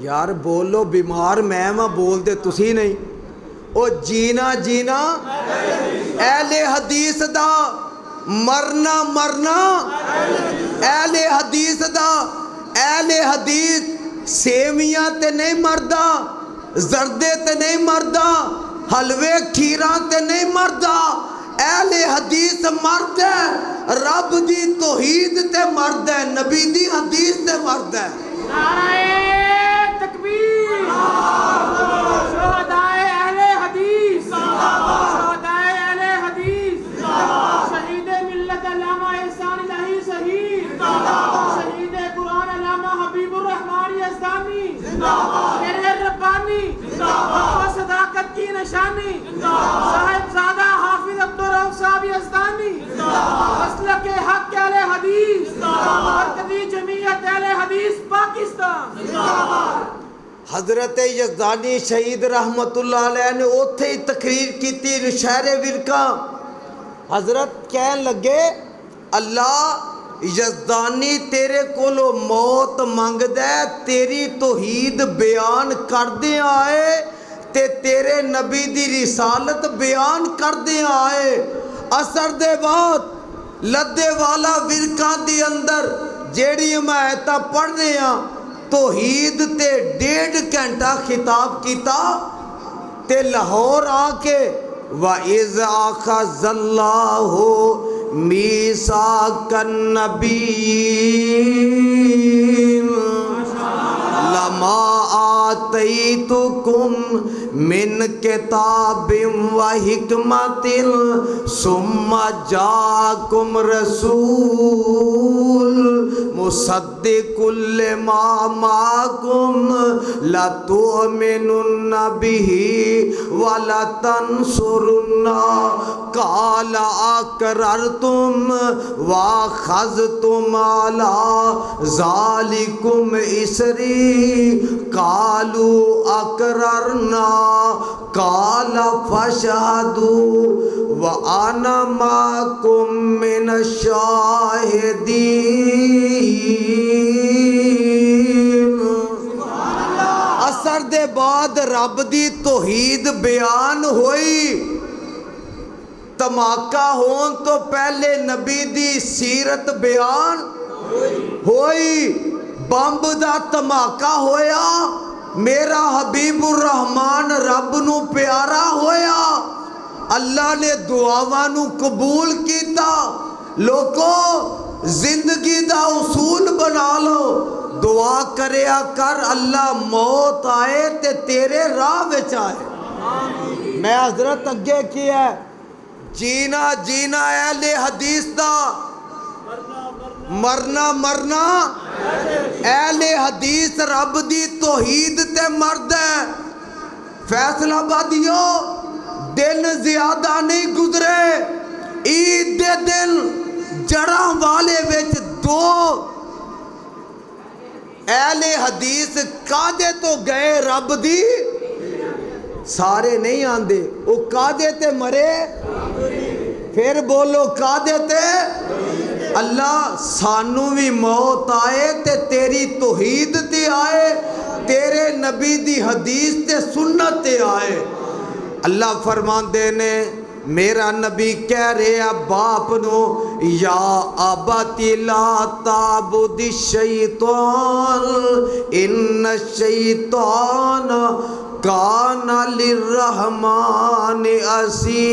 यार बोलो, बीमार मैं वां, बोल दे तुसी नहीं। ओ जीना जीना अहले हदीस दा, मरना मरना अहले हदीस दा। अहले हदीस सेवियां ते नहीं मरदा, जरदे ते नहीं मरदा, हलवे खीरा ते नहीं मरदा। अहले हदीस मर्द है, रब दी तौहीद ते मर्द है, नबी दी हदीस ते मर्द है। नारे तकबीर, शोहदाए अहले हदीस, शोहदाए अहले हदीस, शहीदे मिल्लत अल्लामा एहसान इलाही शहीद, शहीदे कुरान अल्लामा हबीबुर रहमान यज़दानी, मेरे रब्बानी और सदाकत की निशानी साहिबजादा हाफिज अब्दुल रऊफ साहब यज़दानी, मसलक हक अहले हदीस, मरकज़ी जमीयत अहले हदीस पाकिस्तान। हजरत यज़दानी शहीद रहमतुल्लाह अलैह ने उत्थे ही तकरीर की थी शहरे विरका। हजरत कहन लगे, अल्लाह यज़दानी तेरे कोलो मौत मंगदा है, तेरी तौहीद बयान करदे आए ते तेरे नबी दी रिसालत बयान करदे आए। असर दे बाद लद्दे वाला विरका दी अंदर जेड़ी हिमायतां पढ़ रहे हैं, तौहीद ते 1.5 घंटा खिताब किया ते लाहौर आके व इज़ अख़ज़ल्लाहु मीसाकन नबीय्यीन लमा आतैतुकुम मिन किताबिम व हिकमतिन सुम्मा जाकुम रसूल मुसद्दिकुल लिमा माकुम लतुमिनुन्न बिही व लतंसुरुन्ना काल अक़ररतुम व अख़ज़्तुम अला ज़ालिकुम इसरी कालू अक़ररना काल फशहदू व अना माकुम मिनश शाहिदीन। असर दे बाद रब दी तौहीद बयान होई। धमाका होने तो पहले नबी दी सीरत बयान होई। बंब दा धमाका होया, मेरा हबीबुर रहमान रब नू प्यारा होया। अल्लाह ने दुआवां नू कबूल कीता। लोगो जिंदगी दा उसूल बना लो, दुआ करया कर अल्लाह मौत आए ते तेरे राह विच आए। मैं हजरत अगे किया जीना जीना अहले हदीस दा, मरना मरना अहले हदीस रब दी तौहीद ते मर्द है। फैसलाबादियो दिन ज्यादा नहीं गुजरे, ईद दे दिन जड़ा वाले विच 2 अहले हदीस कादे तो गए रब दी, सारे नहीं आंदे। वो कादे ते मरे, फिर बोलो कादे ते। अल्लाह सानू भी मौत आए ते तेरी तौहीद ते आए, तेरे नबी दी हदीस ते सुन्नत ते आए। अल्लाह फरमांदे ने, मेरा नबी कह रहा बाप नो, या अबती ला ताबुदी शैतान इन्न शैतान काना लिर्रहमान असिया।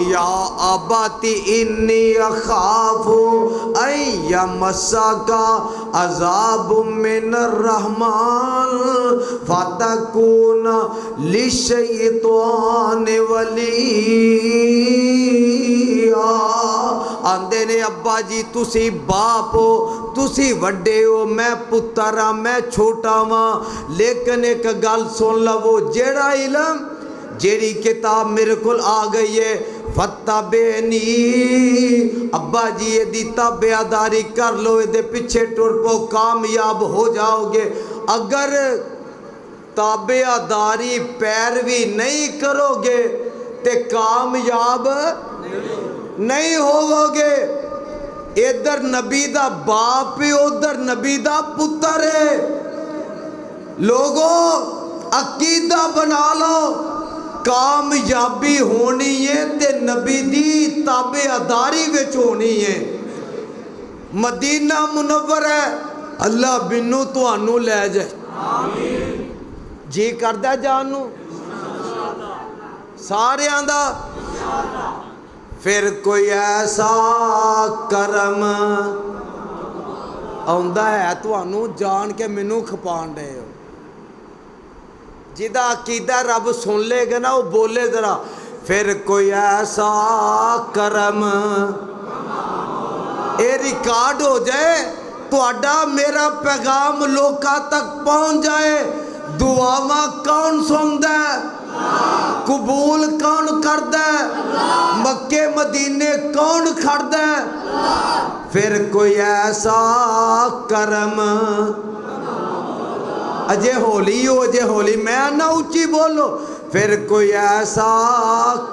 या अबती इन्नी अखाफु अयमस्सका अज़ाबु मिनर रहमान फतकून लिशैतान वलिया। आंदे ने अब्बा जी तुसी बाप हो, तुसी वड्डे हो, मैं पुत्तर हाँ, मैं छोटा वां, लेकिन एक गल सुन लवो, जेड़ा इलम जेड़ी किताब मेरे को आ गई है फत्तबेनी, अब्बा जी ये ताबेदारी कर लो, ये पीछे टुर पो, कामयाब हो जाओगे। अगर ताबेदारी पैरवी नहीं करोगे तो कामयाब नहीं होवोगे। इधर नबी दा बाप है, उधर नबी दा पुत्र है। लोगों अकीदा बना लो, कामयाबी होनी है ते नबी दी ताबेदारी विच होनी है। मदीना मुनव्वर है, अल्लाह बिन्नू तुहानू लै जाए। जी करदा जान नू सारियां दा। फिर कोई ऐसा करम आउंदा है तुहानू जान के मैनू खपान रहे हो। जिदा अकीदा रब सुन लेगा ना, वो बोले जरा, फिर कोई ऐसा करम ये रिकॉर्ड हो जाए, तुहाडा मेरा पैगाम लोकां तक पहुंच जाए। दुआवां कौन सुनदा है, कबूल कौन करदा है, मक्के मदीने कौन खड़दा है। फिर कोई ऐसा करम, अजे होली हो, अजे होली, मैं ना उच्ची बोलो। फिर कोई ऐसा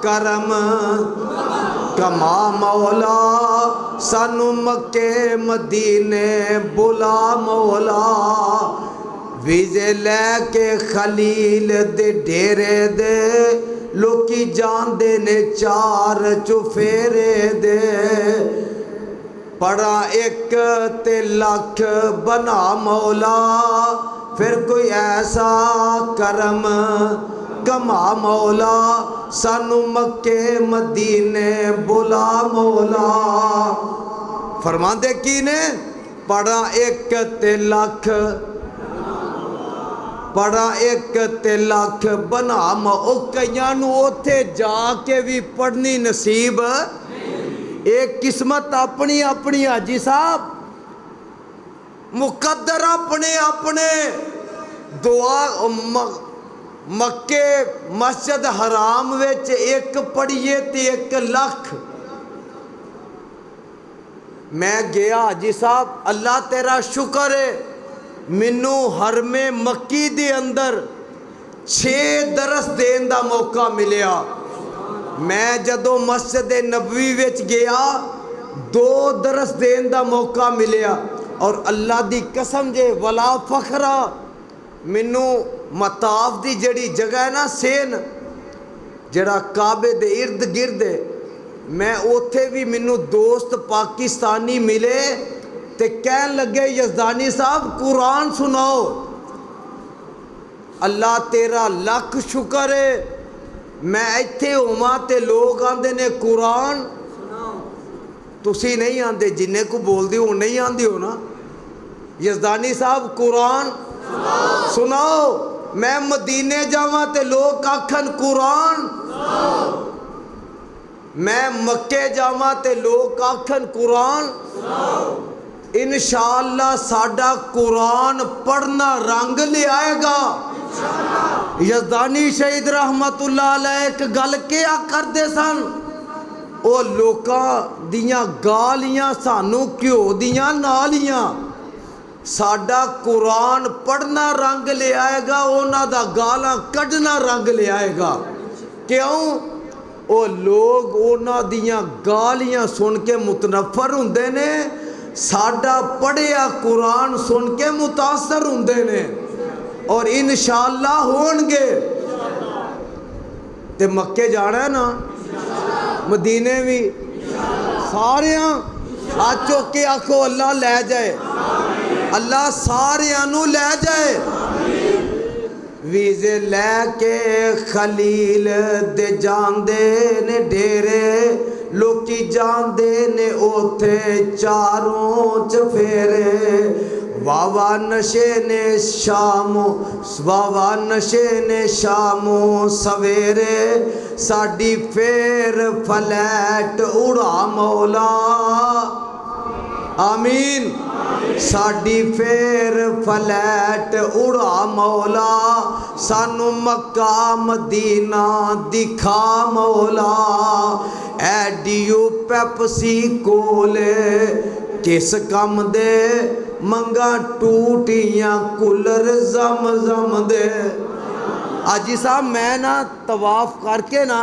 करम कमा मौला, सानू मक्के मदीने बुला मौला। वीजे लैके खलील दे डेरे दे, लोकी जांदे ने चार चुफेरे दे। पड़ा एक ते लख बना मौला, फिर कोई ऐसा करम कमा मौला, सानू मक्के मदीने बुला मौला। फरमांदे की ने, पड़ा एक ते लख, पड़ा एक ते लख बना ओ कईयां नू ओथे जाके भी पढ़नी नसीब। एक किस्मत अपनी अपनी हाजी साहब, मुकद्दर अपने अपने। दुआ मक्के मस्जिद हराम विच एक पढ़िए ते एक लख। मैं गया हाजी साहब, अल्लाह तेरा शुक्र है, मैनू हरमे मक्की दे अंदर 6 दरस देन दा मौका मिलिया। मैं जदों मस्जिद नबवी विच गया 2 दरस देन दा मौका मिलिया। और अल्लाह दी कसम जे वला फखरा, मैनू मताफ दी जड़ी जगह है ना, सेन जड़ा काबे दे इर्द गिर्द है, मैं उथे भी मैनू दोस्त पाकिस्तानी मिले ते कहन लगे, यज़दानी साहब कुरान सुनाओ। अल्लाह तेरा लख शुक्र है, मैं इत्थे होवां ते लोग आंदे ने कुरान तुसी नहीं आंदे, जिन्ने को बोलदे हो नहीं आंदे हो ना। यज़दानी साहब कुरान सुनाओ। मैं मदीने जावां ते लोग आखन कुरान, मैं मक्के जावां ते लोग आखन कुरान। इंशाअल्लाह साडा कुरान पढ़ना रंग ले आएगा। यज़दानी शहीद रहमतुल्लाह अलैह एक गल क्या करते सन, वो लोकां दियां गालियां सानू घ्यो दियां नालियां। साडा कुरान पढ़ना रंग ले आएगा, उन्हां दा गालां कढ़ना रंग ले आएगा। क्यों? वो लोग उन्हां दियां गालियां सुन के मुतनफर हुंदे ने, साडा पढ़िया कुरान सुन के मुतासर हुंदे ने। और इंशाअल्लाह होणगे। ते मक्के जाना है ना, मदीने भी सारियां हाथ चुक के आखो अल्लाह लै जाए, अल्लाह सारियां नू लै जाए। वीजे लैके खलील दे जांदे ने डेरे, लोकी जांदे ने ओथे चारों चफेरे। वावा नशे ने शामो, वावा नशे ने शामो सवेरे, साडी फेर फ्लैट उड़ा मौला। आमीन। साडी फेर फ्लैट उड़ा मौला, सानू मक्का मदीना दिखा मौला। एडियो पेप्सी कोले किस कम दे, मंगा टूटियां कूलर जम जम दे। आजी साहब मैं ना तवाफ करके ना,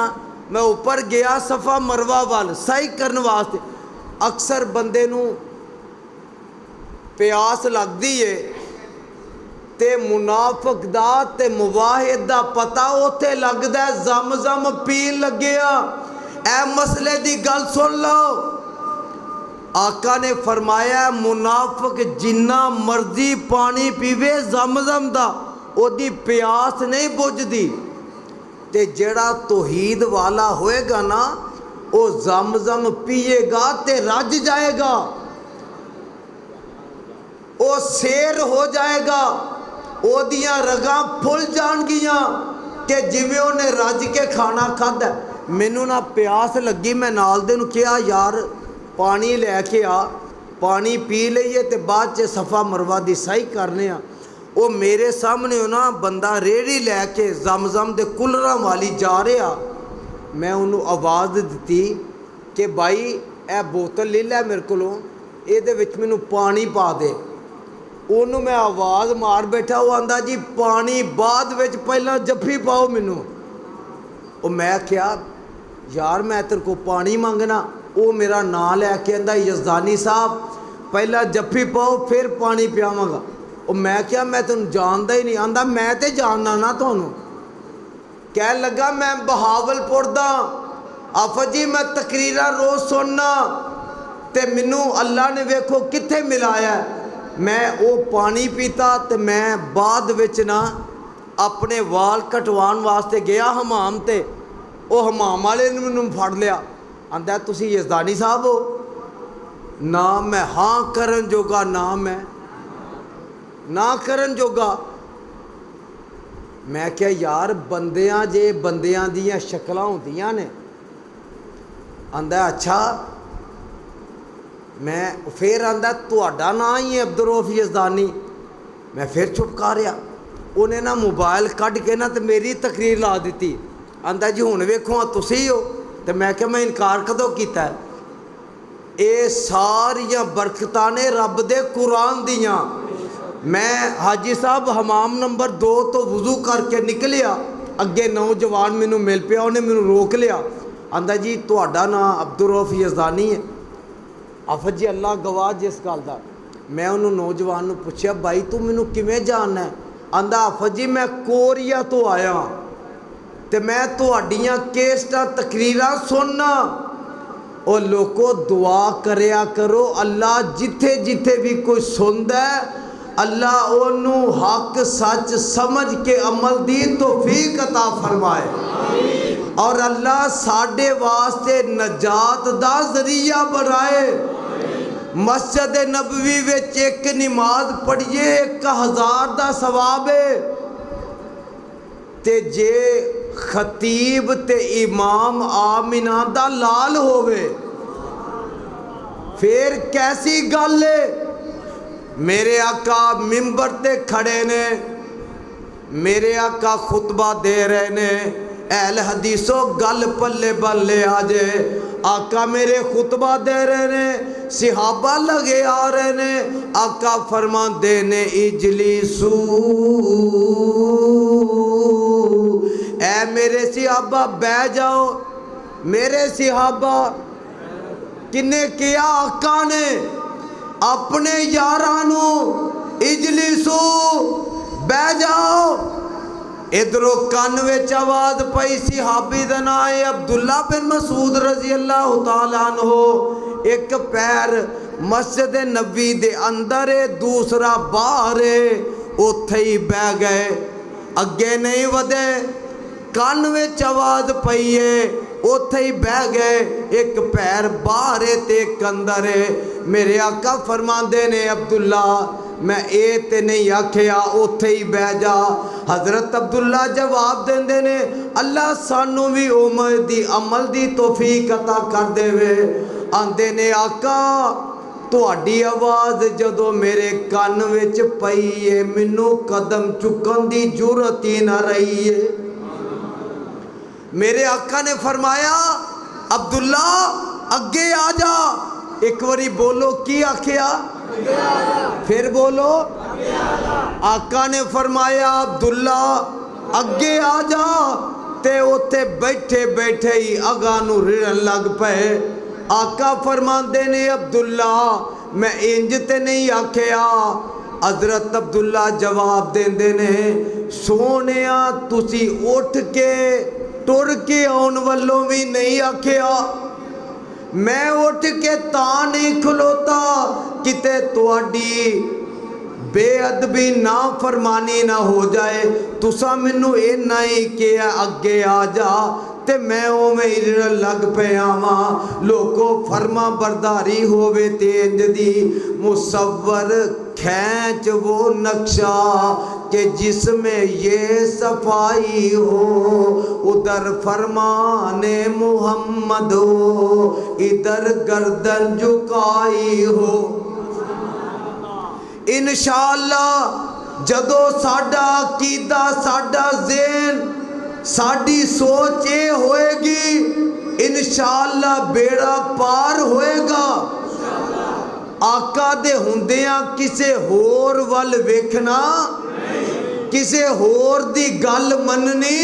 मैं ऊपर गया सफ़ा मरवा वाल सही करने वास्ते। अक्सर बंदे नूं प्यास लगदी है ते मुनाफिक दा ते मुवाहिद दा पता उत्थे लगदा है जम पीन लग्या। ऐ मसले दी गल सुन लो। आका ने फरमाया मुनाफिक जिन्ना मर्जी पानी पीवे जम दा ओदी प्यास नहीं बुझदी, ते जेड़ा तौहीद वाला होएगा ना वो जम पिएगा ते रज जाएगा, वो शेर हो जाएगा, ओदियां रगां फुल जाणगियां कि जिवें उन्हें रज के खाना खादा। मैनू ना प्यास लगी, मैं नाल दे नूं कहा यार पानी लैके आ, पानी पी लईए ते बाद च सफ़ा मरवा दी सही करने आ। वो मेरे सामने ना बंदा रेहड़ी लैके जम दे कुलरां वाली जा रहा। मैं उन्होंने आवाज़ दी कि भाई ए बोतल ले लै मेरे कोलों, ये मैनू पानी पा दे। उन्होंने मैं आवाज़ मार बैठा, वो आंदा जी पानी बाद विच पहला जफ्फी पाओ मैनू। वो मैं क्या यार मैं तेरे को पानी मंगना, वो मेरा नाम लैके आंदा यज़दानी साहब पहला जफ्फी पाओ फिर पानी पियावांगा। वो मैं क्या मैं तेन जानदा ही नहीं। आंदा मैं तो जानना ना तुहानू। कह लगा मैं बहावलपुर दा, आफा जी मैं तकरीरां रोज़ सुनना ते मैनू अल्लाह ने वेखो कित्थे मिलाया। मैं वो पानी पीता तो मैं बाद विच ना अपने वाल कटवान वास्ते गया हमाम ते, वो हमाम वाले ने मैनू फड़ लिया। आंदा तुसी यज़दानी साहब हो? ना मैं हाँ करन जोगा, ना मैं ना करन जोगा। मैं क्या यार बंदियां जे बंदियां दियां शक्लां होंदियां ने। आंदा अच्छा। मैं फिर आंदा तुहाडा नाम ही है अब्दुल यज़दानी। मैं फिर चुप कर रहा। उन्हें ना मोबाइल कढ़ के ना तो मेरी तकरीर ला दी। आंदा जी हुण वेखो तुसी हो। तो मैं क्या मैं इनकार कदों कीता है? ये सारियां बरकतां ने रब दे कुरान दियां। मैं हाजी साहब हमाम नंबर 2 तो वज़ू करके निकलिया, अगे नौजवान मैनू मिल पिया, उन्हें मैनू रोक लिया। आंदा जी तुहाडा नाम अब्दुल यज़दानी है? आफत जी अल्लाह गवाह जिस गल दा। मैं उन्होंने नौजवान नूं पुछया भाई तू मैनू किवें जानना है? आंदा आफत जी मैं कोरिया तो आया ते मैं तुहाडियां केसटां तकरीरां सुनना। और लोगों दुआ करया करो अल्लाह जिथे जिथे भी कोई सुनदा है अल्लाह ओनू हक सच समझ के अमल दी तौफीक अता फरमाए और अल्लाह साडे वास्ते नजात दा जरिया बनाए। मस्जिद नबवी विच एक नमाज पढ़िए 1000 दा सवाब है, ते जे खतीब ते इमाम आमिना दा लाल होवे फिर कैसी गल है। मेरे आका मिंबर ते खड़े ने, मेरे आका खुतबा दे रहे ने। अहल हदीसो गल पल्ले बल्ले आ जाए। आका मेरे खुतबा दे रहे ने, सिहाबा लगे आ रहे ने। आका फरमाते ने इजलिसू, ऐ मेरे सिहाबा बह जाओ। मेरे सिहाबा किन्ने किया? आका ने अपने यारां नूं इजलिसू बह जाओ। इधरों कन विच आवाज़ पई, सिहाबी दा नाम है अब्दुल्ला बिन मसूद रजी अल्लाह तआला अन्हु। एक पैर मस्जिद नबी दे अंदर है, दूसरा बाहर है। उत्थे ही बह गए, अगे नहीं वधे। कन विच आवाज़ पई है, उत्थे ही बह गए। एक पैर बाहर है ते एक अंदर है। मेरे आका फरमांदे ने अब्दुल्ला मैं ये ते नहीं आखिया उत्थे ही बह जा। हज़रत अब्दुल्ला जवाब देंदे ने अल्लाह सानू भी उम्र दी अमल दी तौफीक अता कर देवे। आंदे ने आका तुहाडी आवाज़ जदों मेरे कन विच पई है मैनू कदम चुकन दी जुरत ही ना रही है। मेरे आका ने फरमाया अब्दुल्ला अगे आ जा। एक बारी बोलो की आखिया? फिर बोलो। आका ने फरमाया अब्दुल्ला अगे आ जा। ते उत्थे बैठे बैठे ही अगा नूं रिड़न लग पे। आका फरमाते ने अब्दुल्ला मैं इंज ते नहीं आख्या। हजरत अब्दुल्ला जवाब देंदे ने सोनिया तुसी उठ के टुर के आउण वालों भी नहीं आख्या। मैं उठ के ता नहीं खलोता किते तुहाडी बेअदबी ना फरमानी ना हो जाए। तुसा मैनू इन्ना ही किया अगे आ जा ते मैं उवें ही लग पिया वां। लोगो फरमा बरदारी होवे ते इंज दी मुसव्वर खैंच वो नक्शा कि जिसमें ये सफाई हो, उधर फरमाने मुहम्मद हो, इधर गर्दन झुकाई हो। इंशाअल्लाह जदों साडा अकीदा साडा ज़हन साडी सोच ये होएगी इंशाअल्लाह बेड़ा पार होएगा। आका दे हुंदियां किसे होर वल वेखना, किसे होर दी गल मननी।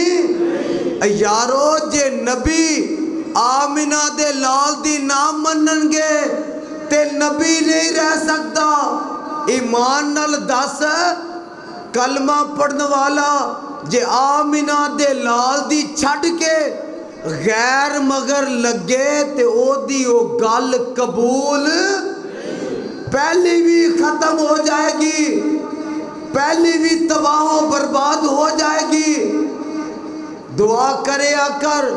यारो जे नबी आमिना दे लाल दी ना मननगे ते नबी नहीं रह सकता। ईमान नाल दस कलमा पढ़न वाला जे आमिना दे लाल दी छड़ के गैर मगर लगे ते ओदी ओ गल कबूल पहली भी खत्म हो जाएगी, पहली भी तबाह बर्बाद हो जाएगी। दुआ करे आकर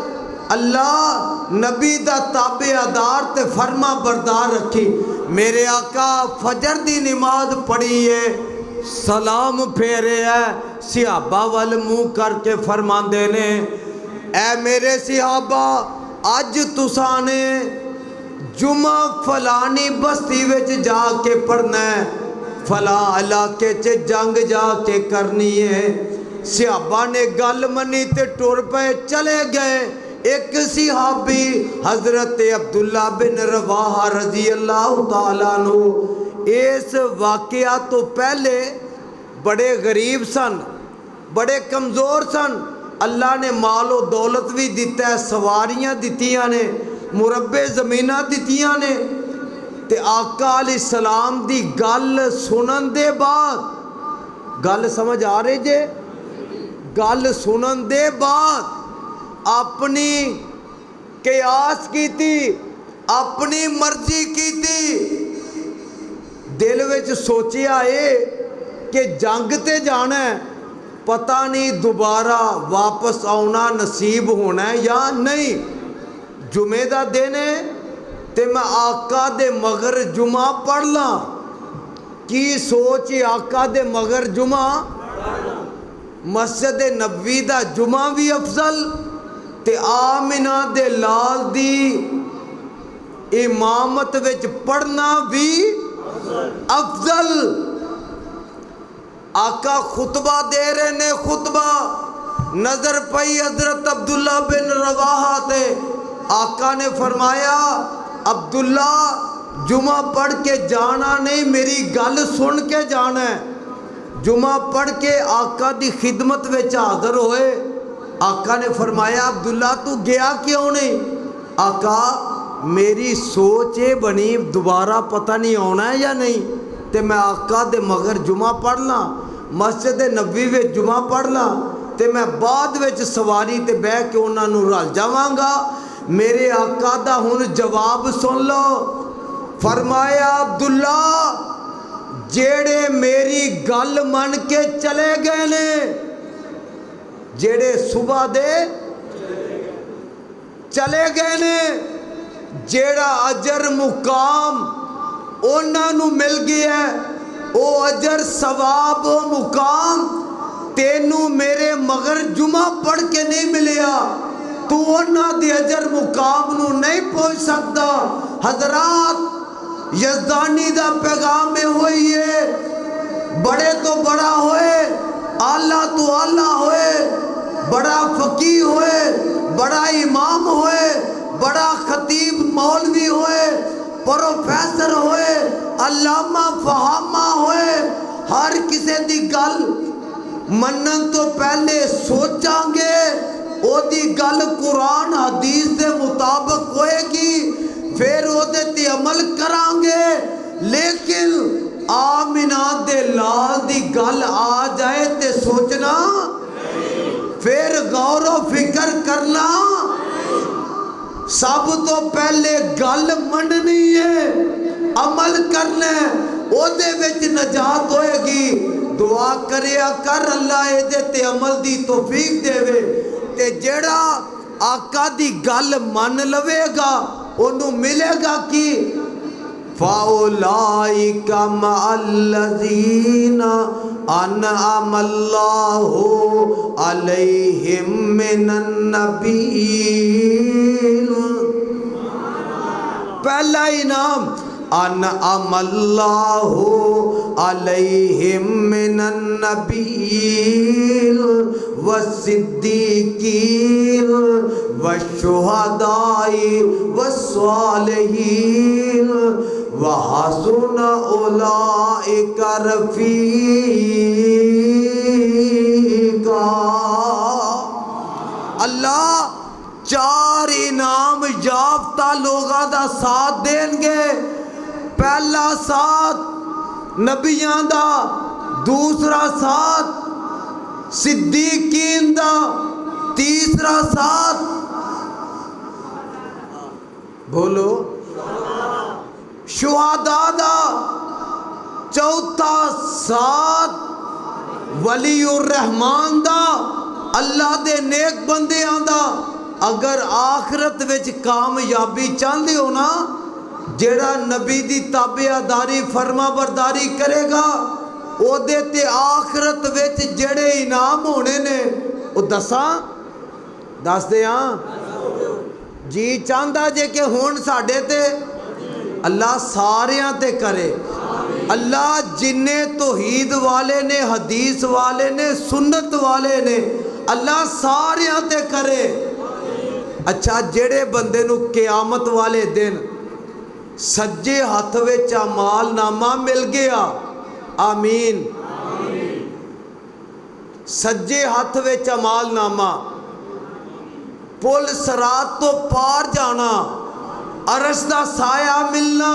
अल्लाह नबी दा ताबेदार ते फरमा बरदार रखी। मेरे आका फजर दी नमाज पढ़ी है, सलाम फेरे है, सिहाबा वल मुँह करके फरमांदे ने ऐ मेरे सिहाबा अज तुसा ने जुमा फलानी बस्ती विच जाके पढ़ना है, फला इलाके च जंग जाके करनी है। सिहाबा ने गल मनी ते टुर पे चले गए। एक सिहाबी हजरत अब्दुल्ला बिन रवाहा रजी अल्लाह तआला अन्हु इस वाकया तो पहले बड़े गरीब सन, बड़े कमज़ोर सन। अल्लाह ने मालो दौलत भी दिता है, सवारियां दितियां ने, मुरब्बे ज़मीनां दितियां ने। ते आका अलैहिस्सलाम दी गल सुनन दे बाद, गल समझ आ रही जे, गल सुनन दे बाद अपनी कयास कीती, अपनी मर्जी कीती। दिल विच सोचिया ए कि जंग ते जाना है, पता नहीं दोबारा वापस आना नसीब होना है या नहीं। जुमे दा दिन है ते मैं आका दे मगर जुमा पढ़ ला। की सोच आका दे मगर जुमा, मस्जिद नबवी दा जुमा भी अफजल ते आमिना दे लाल दी इमामत विच पढ़ना भी अफजल। आका खुतबा दे रहे ने, खुतबा नजर पई हजरत अब्दुल्ला बिन रवाहा ते। आका ने फरमाया अब्दुल्ला जुमा पढ़ के जाना नहीं, मेरी गल सुन के जाना है। जुमा पढ़ के आका दी खिदमत विच हाज़र होए। आका ने फरमाया अब्दुल्ला तू गया क्यों नहीं? आका मेरी सोच ये बनी दोबारा पता नहीं आना है या नहीं, ते मैं आका दे मगर जुमा पढ़ ला, मस्जिद नबी विच जुमा पढ़ ला, ते मैं बाद विच सवारी ते बह के उन्हां नूं रल जावांगा। मेरे आका दा हुण जवाब सुन लो। फरमाया अब्दुल्ला जेड़े मेरी गल मन के चले गए ने, जेड़े सुबह दे चले गए ने, जेड़ा अजर मुकाम उन्हां नूं मिल गया है, ओ अजर सवाब ओ मुकाम तेनू मेरे मगर जुमा पढ़ के नहीं मिलिया। तू उन्हां दे अजर मुकाम नूं नहीं पहुंच सकता। हजरात यज़दानी दा पैगाम में हुई है, बड़े तो बड़ा होए, आला तो आला होए, बड़ा फकीह होए, बड़ा इमाम होए, बड़ा खतीब मौलवी होए, प्रोफेसर होए, अल्लामा फहामा होए, हर किसी दी गल मनन तो पहले सोचांगे ओदी गल कुरान हदीस के मुताबिक होएगी। फिर ओदे ते अमल करांगे। लेकिन आमिना दे लाल दी गल आ जाए ते सोचना, फिर गौर फिक्र करना। सब तो पहले गल मननी है, अमल करना, ओदे विच नजात होएगी। दुआ करिया कर अल्लाह एदे ते अमल दी तौफीक देवे। ते जेड़ा आका दी गल मन लवेगा ओनू मिलेगा कि फाउलाइका मअल्लज़ीना अनअमल्लाहु अलैहिम मिनन नबीय्यीन। पहला इनाम अनअमल्लाहु अलैहिम मिनन नबीय्यीन वस्सिद्दीकीन वशुहदाई वस्सालिहीन वहसुन उलाइका रफीका। अल्लाह 4 इनाम याफ्ता लोगों का साथ देंगे। पहला साथ नबियां दा, दूसरा साथ सिद्दीकीन दा, तीसरा साथ बोलो शुहदा दा, चौथा साथ वलीउर रहमान दा, अल्लाह दे नेक बंदियां दा। अगर आखरत विच कामयाबी चाहते हो ना, जेड़ा नबी दी ताबेदारी फरमा बरदारी करेगा ओदे ते आखरत विच जेड़े इनाम होने ने वो दस दे। हाँ जी चाहता जे कि हुण साडे ते अल्लाह सारियां ते करे। अल्लाह जिन्ने तौहीद वाले ने, हदीस वाले ने, सुन्नत वाले ने, अल्लाह सारियां ते करे। अच्छा जेड़े बंदे नू क़यामत वाले दिन सज्जे हथ विच अमाल नामा मिल गया, आमीन, सज्जे हथ विच अमाल नामा, पुल सरात तो पार जाना, अरश दा साया मिलना,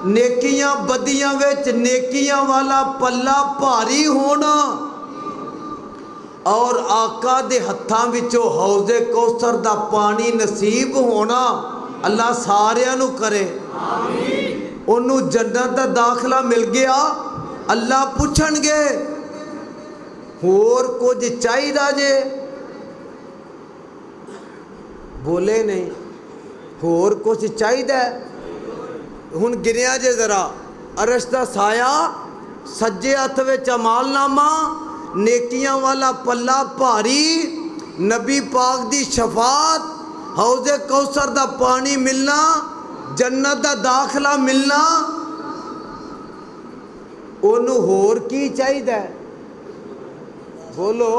नेकियां बदियां विच नेकियां वाला पल्ला भारी होना और आका दे हत्थां विचों हौज़े कौसर दा पानी नसीब होना। अल्लाह सारियां नू करे। ओनू जन्नत दा दाखला मिल गया। अल्लाह पुछणगे होर कुछ चाहिदा जे? बोले नहीं, होर कुछ चाहिदा? हुण गिनिया जे जरा, अरश दा साया, सज्जे हथ विच अमालनामा, नेकियां वाला पल्ला भारी, नबी पाक दी शफात, हौज़े कौसर दा पानी मिलना, जन्नत दा दाखला मिलना। ओनू होर की चाहिदा? बोलो।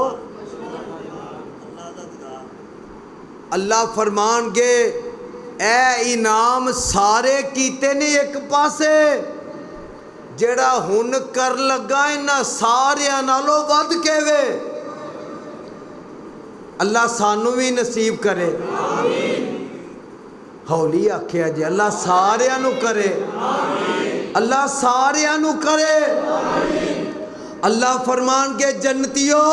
अल्लाह फरमानगे ए इनाम सारे कीते ने एक पासे, जेड़ा हुन कर लगा इन्हां सारियां नालों वध के वे। अल्लाह सानू भी नसीब करे। हौली आख्या जी, अल्लाह सारियां नू करे, अल्लाह सारियां नू करे। अल्लाह फरमान के जन्नतियो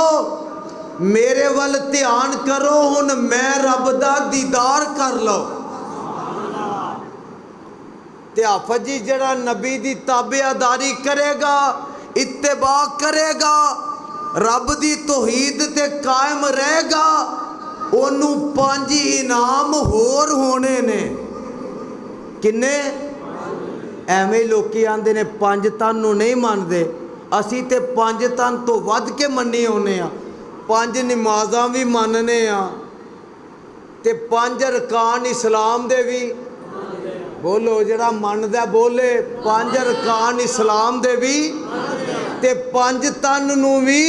मेरे वल ध्यान करो, हुन मैं रब दा दीदार कर लो। ते आफत जी जड़ा नबी दी ताबेदारी करेगा, इत्तेबा करेगा, रब दी तौहीद ते कायम रहेगा, ओनू 5 इनाम होर होने ने। किन्ने? एवें लोकी आंदे ने 5 तन नू नहीं मानते, असी ते 5 तन तो वध के मन्नी होने आ। 5 नमाज़ां भी मानने आ ते 5 अरकान इस्लाम दे भी। बोलो जड़ा मनदा बोले। 5 अरकान इस्लाम दे भी ते 5 तन नू भी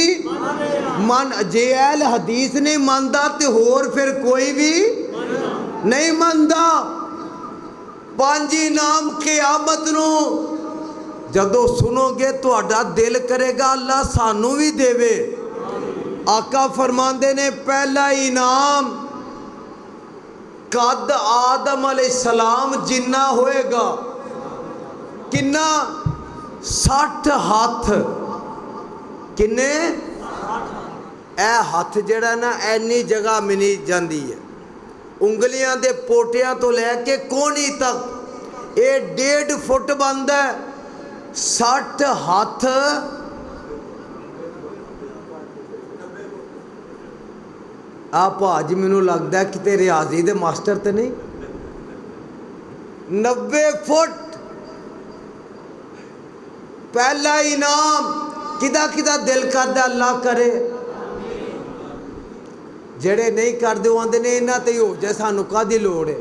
मन। जे अहल हदीस नहीं मनदा ते होर फिर कोई भी नहीं मनदा। 5 इनाम क़यामत नू जदों सुनोगे तुहाडा दिल करेगा अल्लाह सानू भी देवे। आका फरमांदे ने पहला इनाम कद आदम अलैहिस्सलाम जिन्ना होएगा, किन्ना 60 हाथ। किन्ने? ए हाथ जड़ा ना ऐनी जगह मिली जाती है, उंगलियां दे पोटियां तो लैके कोहनी तक ये 1.5 फुट बनता है। 60 हाथ आ भाज, मैनू लगता कि रियाजी दे मास्टर तो नहीं। 90 फुट पहला इनाम। किदा किदा दिल करदा अल्लाह करे, जेड़े नहीं करते वो आंदे ने इन्हां ते हो जाए, सानू काहदी लोड़ है।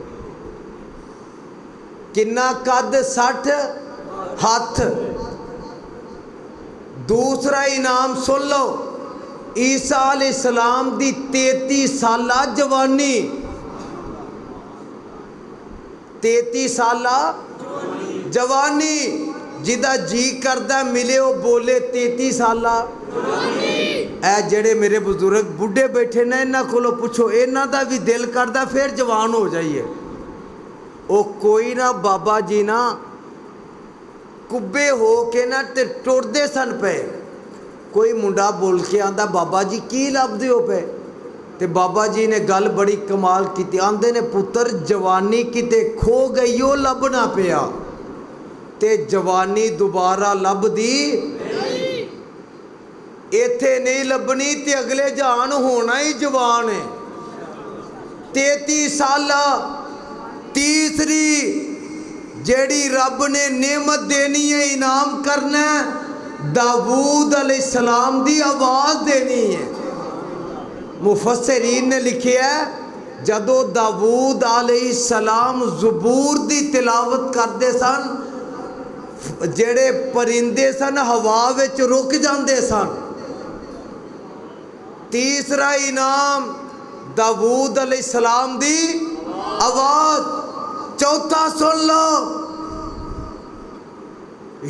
किन्ना कद? 60 हाथ। दूसरा इनाम सुन लो, ईसा अलैहिस्सलाम दी 33 साला जवानी। 33 साला जवानी, जिदा जी करदा मिले वो बोले 33 साला। ए जेड़े मेरे बुजुर्ग बुढ़े बैठे ने, इन्हां कोलों पुछो, इन्हां दा भी दिल करदा फिर जवान हो जाइए। वो कोई ना बाबा जी ना कुब्बे हो के ना ते टुरदे सन पे। कोई मुंडा बोल के आंदा, बाबा जी की लभदे हो पे? ते बाबा जी ने गल बड़ी कमाल की, आंदे ने पुत्र जवानी किते खो गई हो लभना पिया, ते जवानी दोबारा लभदी इत्थे नहीं लभनी, ते अगले जहान होना ही जवान है। 33 साला। तीसरी जेड़ी रब ने नेमत देनी है, इनाम करना है, दाऊद अलैहिस्सलाम दी आवाज़ देनी है। मुफस्सिरीन ने लिखा है, जदों दाऊद अलैहिस्सलाम ज़बूर दी तिलावत करते सन, जेड़े परिंदे सन हवा विच रुक जाते सन। तीसरा इनाम दाऊद अलैहिस्सलाम दी आवाज़। चौथा सुन लो,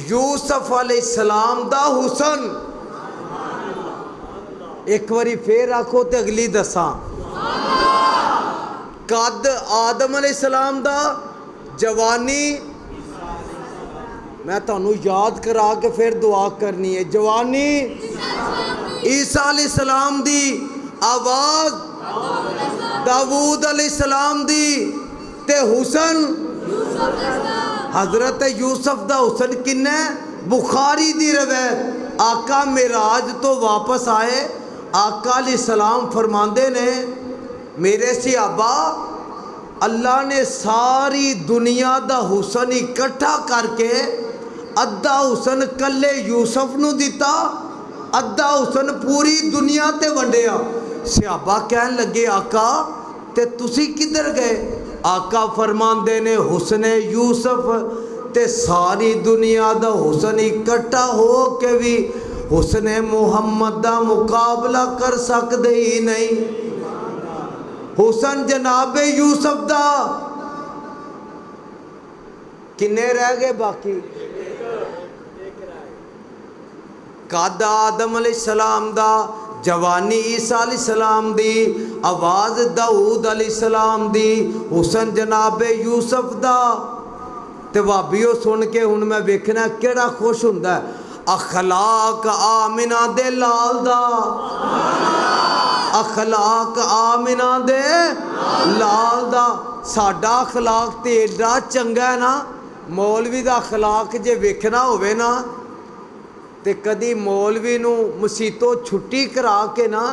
यूसुफ अलैहिस्सलाम दा हुसन। एक बारी फिर आखो तो अगली दसा। कद आदम अलैहिस्सलाम दा, जवानी, मैं तुहानू याद करा के फिर दुआ करनी है। जवानी ईसा अलैहिस्सलाम दी आवाज़, दाऊद अलैहिस्सलाम दी, ते हुसन हजरत यूसुफ दा हुसन किन्ना? बुखारी दी रवायत। आका मिराज तो वापस आए, आका अलैहिस्सलाम फरमांदे ने, मेरे सिहाबा अल्लाह ने सारी दुनिया दा हुसन इकट्ठा करके अद्धा हुसन कल्ले यूसुफ नू दिता, अद्धा हुसन पूरी दुनिया ते वंडिया। सिहाबा कहन लगे, आका ते तुसी किधर गए? आका फरमांदे ने, हुसने यूसुफ ते सारी दुनिया दा हुसन इकट्ठा हो के भी हुसने मुहम्मद दा मुकाबला कर सकदे ही नहीं। हुसन जनाबे यूसुफ दा। किन्ने रह गए बाकी? कद आदम अलैहिस्सलाम दा, जवानी ईसा अलैहिस्सलाम दी, आवाज़ दाऊद अलैहिस्सलाम दी, हुसन जनाबे यूसुफ दा। ते भाभीओ सुन के हुण मैं वेखना केड़ा खुश हुंदा है। अखलाक आमिना दे लाल दा, अखलाक आमिना दे लाल दा। साडा अखलाक ते एडा चंगा है ना, मौलवी दा अखलाक जे वेखना होवे ना, ते कदी मौलवी नू मसीतों छुट्टी करा के ना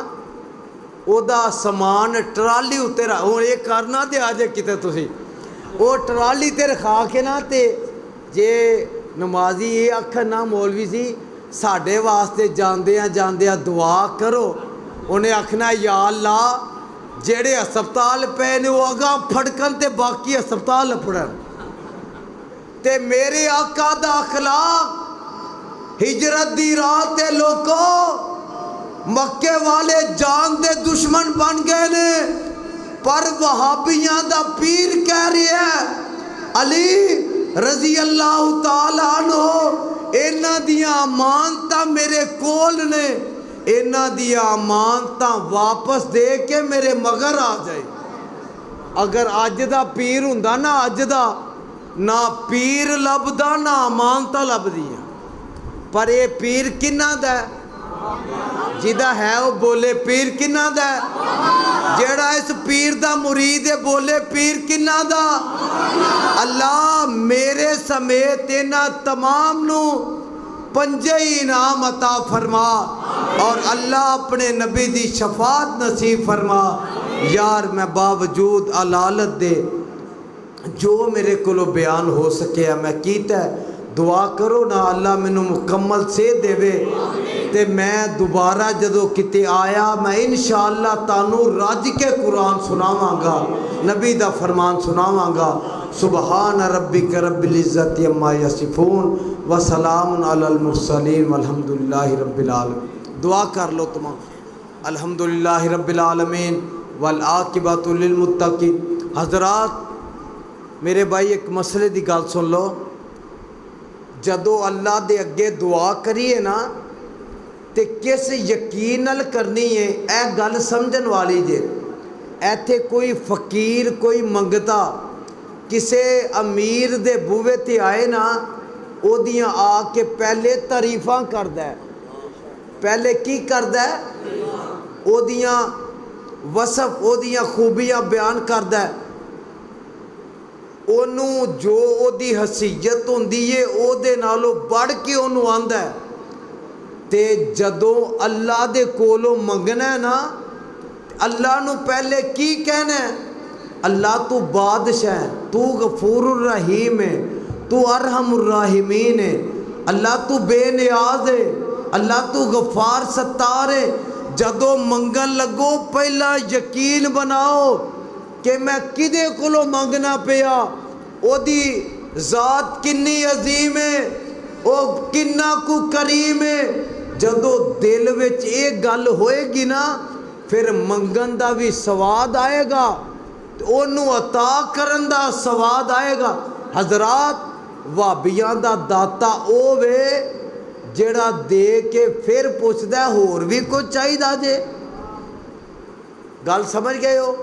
ओदा समान ट्राली उत्ते रख, हुण ये करना ते आ जाए किते तुसी, वो ट्राली ते रखा के ना, ते जे नमाजी ये आखन ना मौलवी सी साढ़े वास्ते जांदियां जांदियां दुआ करो, उन्हें आखना या अल्लाह जेड़े हस्पताल पे ने वो अगां फड़कन ते बाकी हस्पताल लपड़न। ते मेरे आका दा अखलाक हिजरत दी रात ते लोको मक्के वाले जान दे दुश्मन बन गए ने, पर वहाबियां दा पीर कह रहा है अली रजी अल्लाह तआला अन्हु, इन्हां दियां अमानतां मेरे कोल ने, इन्हां दियां अमानतां वापस दे के मेरे मगर आ जाए। अगर अज दा पीर हुंदा ना, अज दा ना पीर लभदा ना अमानता लभदी है। पर ये पीर किन्ना दा है? जिदा है वो बोले पीर किन्ना दा है? जेड़ा इस पीर दा मुरीद है बोले पीर किन्ना दा? अल्लाह मेरे समेत इन्हां तमाम नू पंजे ही इनाम अता फरमा और अल्लाह अपने नबी दी शफात नसीब फरमा। यार मैं बावजूद अलालत दे जो मेरे को बयान हो सके मैं कीता। दुआ करो ना अल्लाह मैनू मुकम्मल से देवे ते मैं दोबारा जदों किते आया मैं इंशाअल्लाह तानू रज के कुरान सुनावांगा, नबी दा फरमान सुनावांगा। सुबहान रब्बिक रब्बिल इज़्ज़ति अम्मा यसिफून व सलामुन अलल मुरसलीन वल्हम्दुलिल्लाहि रब्बिल आलमीन। दुआ कर लो तमाम। अल्हम्दुलिल्लाहि रब्बिल आलमीन वल आकिबतु लिल मुत्तकीन। हज़रात मेरे भाई एक मसले की गल सुन लो। जदों अल्लाह दे अगे दुआ करिए ना तो किस यकीन नाल करनी है यह गल समझन वाली जे। इत्थे कोई फकीर कोई मंगता किसे अमीर दे बूहे ते आए ना ओदियां आके पहले तारीफां करदा है, पहले की करदा है? ओदियां वसफ ओदियां खूबियां बयान करदा है। ओनू जो ओदी हसीयत होंदी है ओदे नालों बढ़ के ओनू आंदा है। ते जदों अल्लाह दे कोलों मंगना है ना अल्लाह नू पहले की कहना है? अल्लाह तू बादशाह है, तू गफूरुर रहीम है, तू अरहमुर राहिमीन है। अल्लाह तू बेनियाज है, अल्लाह तू गफार सत्तार है। जदों मंगन लगो पहला यकीन बनाओ कि मैं किदे कोलों मंगना पिया, ओदी ज़ात किन्नी अजीम है, ओ किन्ना कु करीम है। जदों दिल विच ये गल होएगी ना फिर मंगन दा भी स्वाद आएगा, ओनू अता करन दा स्वाद आएगा। हजरात वाबियां दा दाता ओ वे जेड़ा दे के फिर पुछदा होर भी कुछ चाहिदा जे। गल समझ गए हो?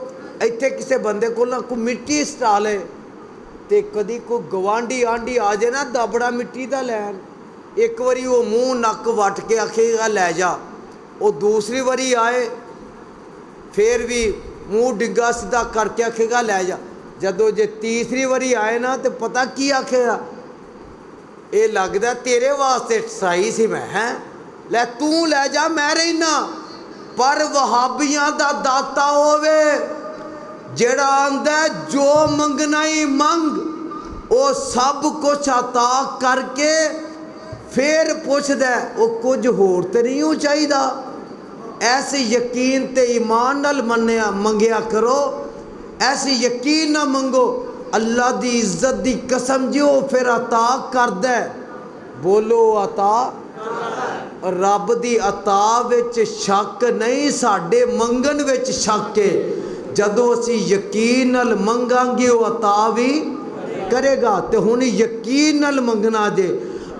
इत्थे किसी बंदे को ना कोई मिट्टी स्टाल है तो कदी कोई गवांढी आंढी आ जाए ना दबड़ा मिट्टी का लैन, एक बारी वो मूँह नक वट के आखेगा लै जा, वो दूसरी बारी आए फिर भी मूँह डिग्गा सीधा करके आखेगा लै जा। जदों जे तीसरी बारी आए ना तो पता की आखेगा? ये लगता तेरे वास्ते सही सी मैं हैं लै तू लै जा मैं रहना। पर वहाबियां दा दाता होवे जेड़ा आंदा जो मंगना ही मंग, वो सब कुछ अता करके फिर पुछदा वो कुछ होर ते नहीं हो चाहिदा। ऐसे यकीन ते ईमान नाल मन्निया मंगिया करो, ऐसे यकीन ना मंगो। अल्लाह दी इज्जत दी कसम जो फिर अता करदा। बोलो अता। रब दी अता विच शक नहीं, साडे मंगन विच शक है। जदों असी यकीन नाल मंगांगे वो अता भी करेगा। तो हुण यकीन नाल मंगना जे।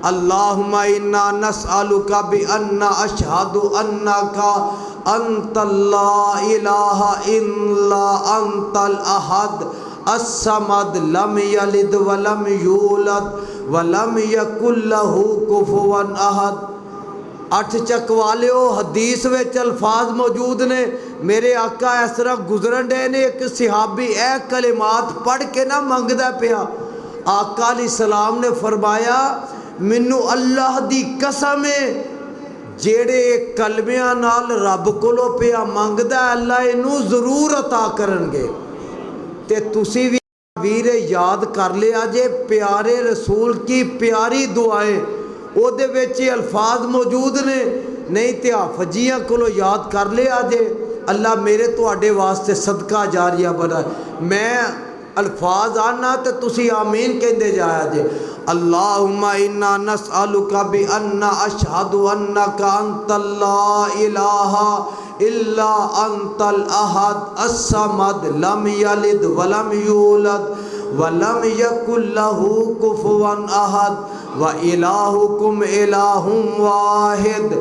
अल्लाहुम्मा इन्ना नसअलुका बि अन्ना अशहदु अन्नका अंतल्ला इलाहा इल्ला अंतल अहद अस्समद लम यलिद वलम यूलद वलम यकुल लहू कुफुवन अहद। 8 चक वालिओ हदीस विच अल्फाज मौजूद ने, मेरे आका इस तरह गुजरन डे ने। एक सिहाबी ए कलिमात पढ़ के ना मंगदा पिया। आका अलैहिस्सलाम ने फरमाया मैनू अल्लाह दी कसम है जेड़े कलमियां नाल रब कोलों पिया मंगदा अल्लाह इनू जरूर अता करनगे। ते तुसी भी वीर याद कर लिया जे प्यारे रसूल की प्यारी दुआएं ओदे विच अल्फाज मौजूद ने, नहीं तो हाफजियां कोलों याद कर लिया जे। अल्लाह मेरे तुहाडे वास्ते सदका जारिया बना। मैं अल्फाज आना तो तुसी आमीन कहते जाया जे। अल्लाहुम्मा इन्ना नसअलुका बि अन्ना अशहदु अन्नका अंतल्ला इलाहा इल्ला अंतल अहद अस्समद लम यलिद वलम यूलद वलम यकुल लहू कुफुवन अहद। व इलाहुकुम इलाहुम वाहिद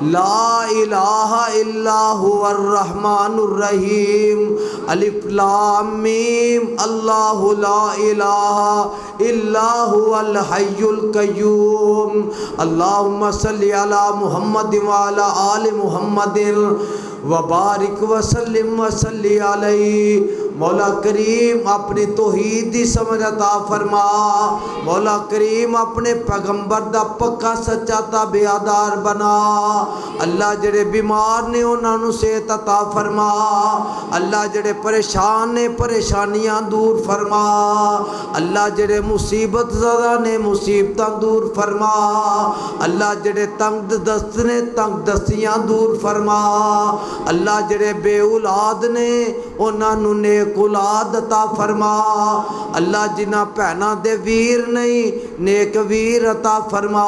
ला इलाहा इल्ला हुवर रहमानुर रहीम अलिफ लाम मीम अल्लाहु ला इलाहा इल्ला हुवल हय्युल कय्यूम अल्लाहुम्मा सल्लि अला मुहम्मद व अला आलि मुहम्मदिन व बारिक व सल्लिम व सल्लि अलैहि। मौला करीम अपनी तौहीद दी समझ अता फरमा। मौला करीम अपने पैगंबर दा पक्का सच्चा ताबेदार बना। अल्लाह जेड़े बीमार ने उन्हां नूं सेहत अता फरमा। अल्लाह जेड़े परेशान ने परेशानियां दूर फरमा। अल्लाह जेड़े मुसीबत ज़दा ने मुसीबतां दूर फरमा। अल्लाह जेड़े तंग दस्त ने तंग दस्तियां दूर फरमा। अल्लाह जेड़े बे औलाद ने उन्हां नूं नेक औलाद अता फरमा। अल्लाह जिन्हां भैणां दे वीर नहीं नेक वीर अता फरमा।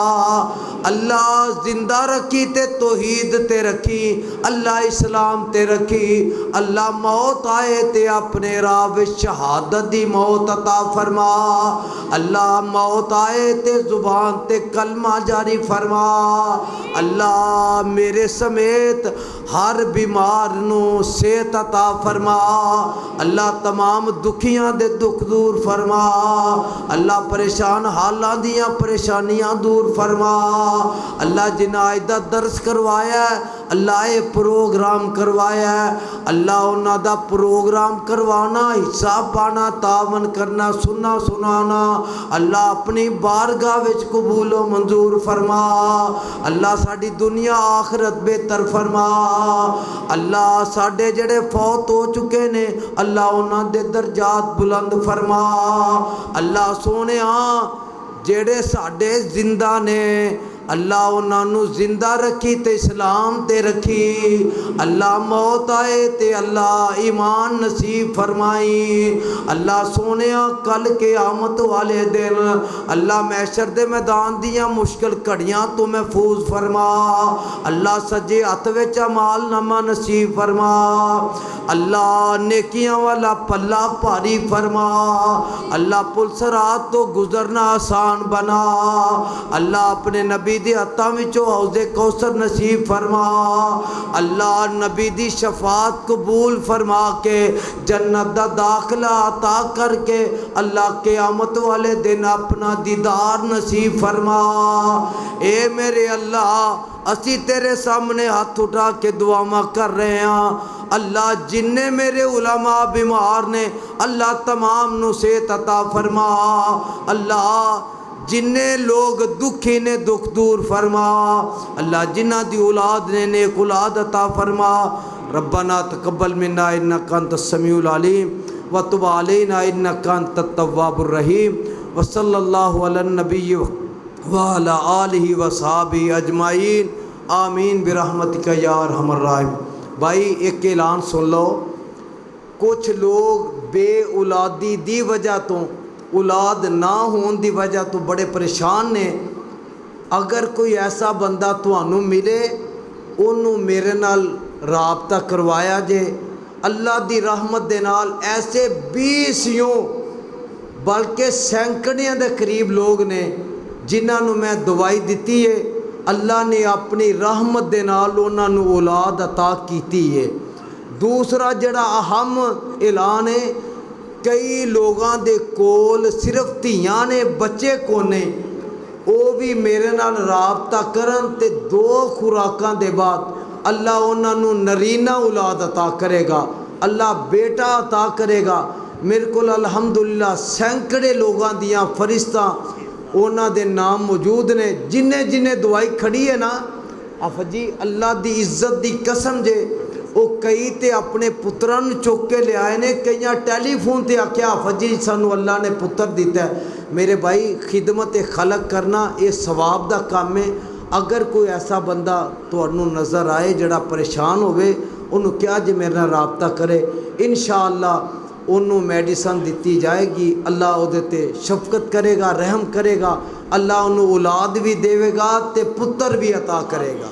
अल्लाह जिंदा रखी ते तौहीद ते रखी। अल्लाह इस्लाम ते रखी। अल्लाह मौत आए ते अपने राह विच शहादत दी मौत अता फरमा। अल्लाह मौत आए ते जुबान ते कलमा जारी फरमा। अल्लाह मेरे समेत हर बीमार नूं सेहत अता फरमा। अल्लाह तमाम दुखियां दे दुख दूर फरमा। अल्लाह परेशान हालां दियां परेशानियां दूर फरमा। अल्लाह जिन्हां अज दा दर्स करवाया अल्लाह ये प्रोग्राम करवाया अल्लाह उन्हां दा प्रोग्राम करवाना हिस्सा पाना तावन करना सुनना सुनाना अल्लाह अपनी बारगाह विच कबूल व मंजूर फरमा। अल्लाह साडी दुनिया आखिरत बेहतर फरमा। अल्लाह साडे जेड़े फौत हो चुके ने अल्लाह उन्हां दे दर्जात बुलंद फरमा। अल्लाह सोहणिया जेड़े साडे जिंदा ने अल्लाह उन्होंने जिंदा रखी ते इस्लाम ते रखी। अल्लाह मौत आए ते अल्लाह ईमान नसीब फरमाई। अल्लाह सोने कल के आमत वाले दिन अल्लाह मैशर दे मैदान दियां मुश्किल घड़ियां तो महफूज फरमा। अल्लाह सज्जे हथ विच अमाल नामा नसीब फरमा। अल्लाह नेकियां वाला पल्ला भारी फरमा। अल्लाह पुलसरात तो गुजरना आसान बना। अल्लाह अपने नबी दी हत्थां विचों हौज़े कौसर नसीब फरमा। अल्लाह नबी दी शफात कबूल फरमा के जन्नत दा दाखला अता करके अल्लाह क़यामत वाले दिन अपना दीदार नसीब फरमा। ए मेरे अल्लाह असी तेरे सामने हाथ उठा के दुआवां कर रहे हैं। अल्लाह जिन्ने मेरे उलमा बीमार ने अल्लाह तमाम नूं सेहत अता फरमा। अल्लाह जिन्ने लोग दुखी ने दुख दूर फरमा। अल्लाह जिन्ना दी औलाद ने नेक औलाद अता फरमा। रब्बना तकब्बल मिन्ना इन्नका अंतस समीउल अलीम व तुब अलैना इन्नका अंतत तव्वाबुर रहीम व सल्लल्लाहु अलन नबिय्यि व अला आलिहि व सहाबिहि अजमाइन आमीन बिरहमतिका या अरहमर राहिम। भाई एक ऐलान सुन लो, कुछ लोग बे औलादी दी वजह तो औलाद ना होने की वजह तो बड़े परेशान ने। अगर कोई ऐसा बंदा तुहानू मिले उन्होंने मेरे नाल राबता करवाया जे। अल्लाह दी रहमत दे नाल ऐसे 20 बल्कि सैकड़ियां दे करीब लोग ने जिन्होंने मैं दवाई दी है। अल्लाह ने अपनी रहमत दे नाल उन्होंने औलाद अता की है। दूसरा जड़ा अहम ऐलान है, कई लोगों के कोल सिर्फ धियां ने बच्चे कोने, वो भी मेरे नाल राबता करन ते 2 खुराकां दे बाद अल्लाह उन्होंने नरीना औलाद अता करेगा। अल्लाह बेटा अता करेगा। मेरे को अल्हम्दुलिल्लाह सैकड़े लोगों दियां फरिश्तां उन्हां दे नाम मौजूद ने। जिन्हें जिन्हें दवाई खड़ी है ना अफजी अल्लाह दी इज्जत दी कसम जे वो कई तो अपने पुत्रां नूं चुक के ले आए ने, कई टैलीफोन ते आख्या फजी सानू अल्लाह ने पुत्र दिता है। मेरे भाई खिदमत खलक करना ये सवाब दा काम है। अगर कोई ऐसा बंदा तुहानू नज़र आए जड़ा परेशान होवे उन्होंने क्या जे मेरे नाल राबता करे, इंशाअल्लाह उन्होंने मेडिसन दी जाएगी। अल्लाह उहदे ते शफकत करेगा, रहम करेगा। अल्लाह उन्होंने औलाद भी देवेगा ते पुत्र भी अता करेगा।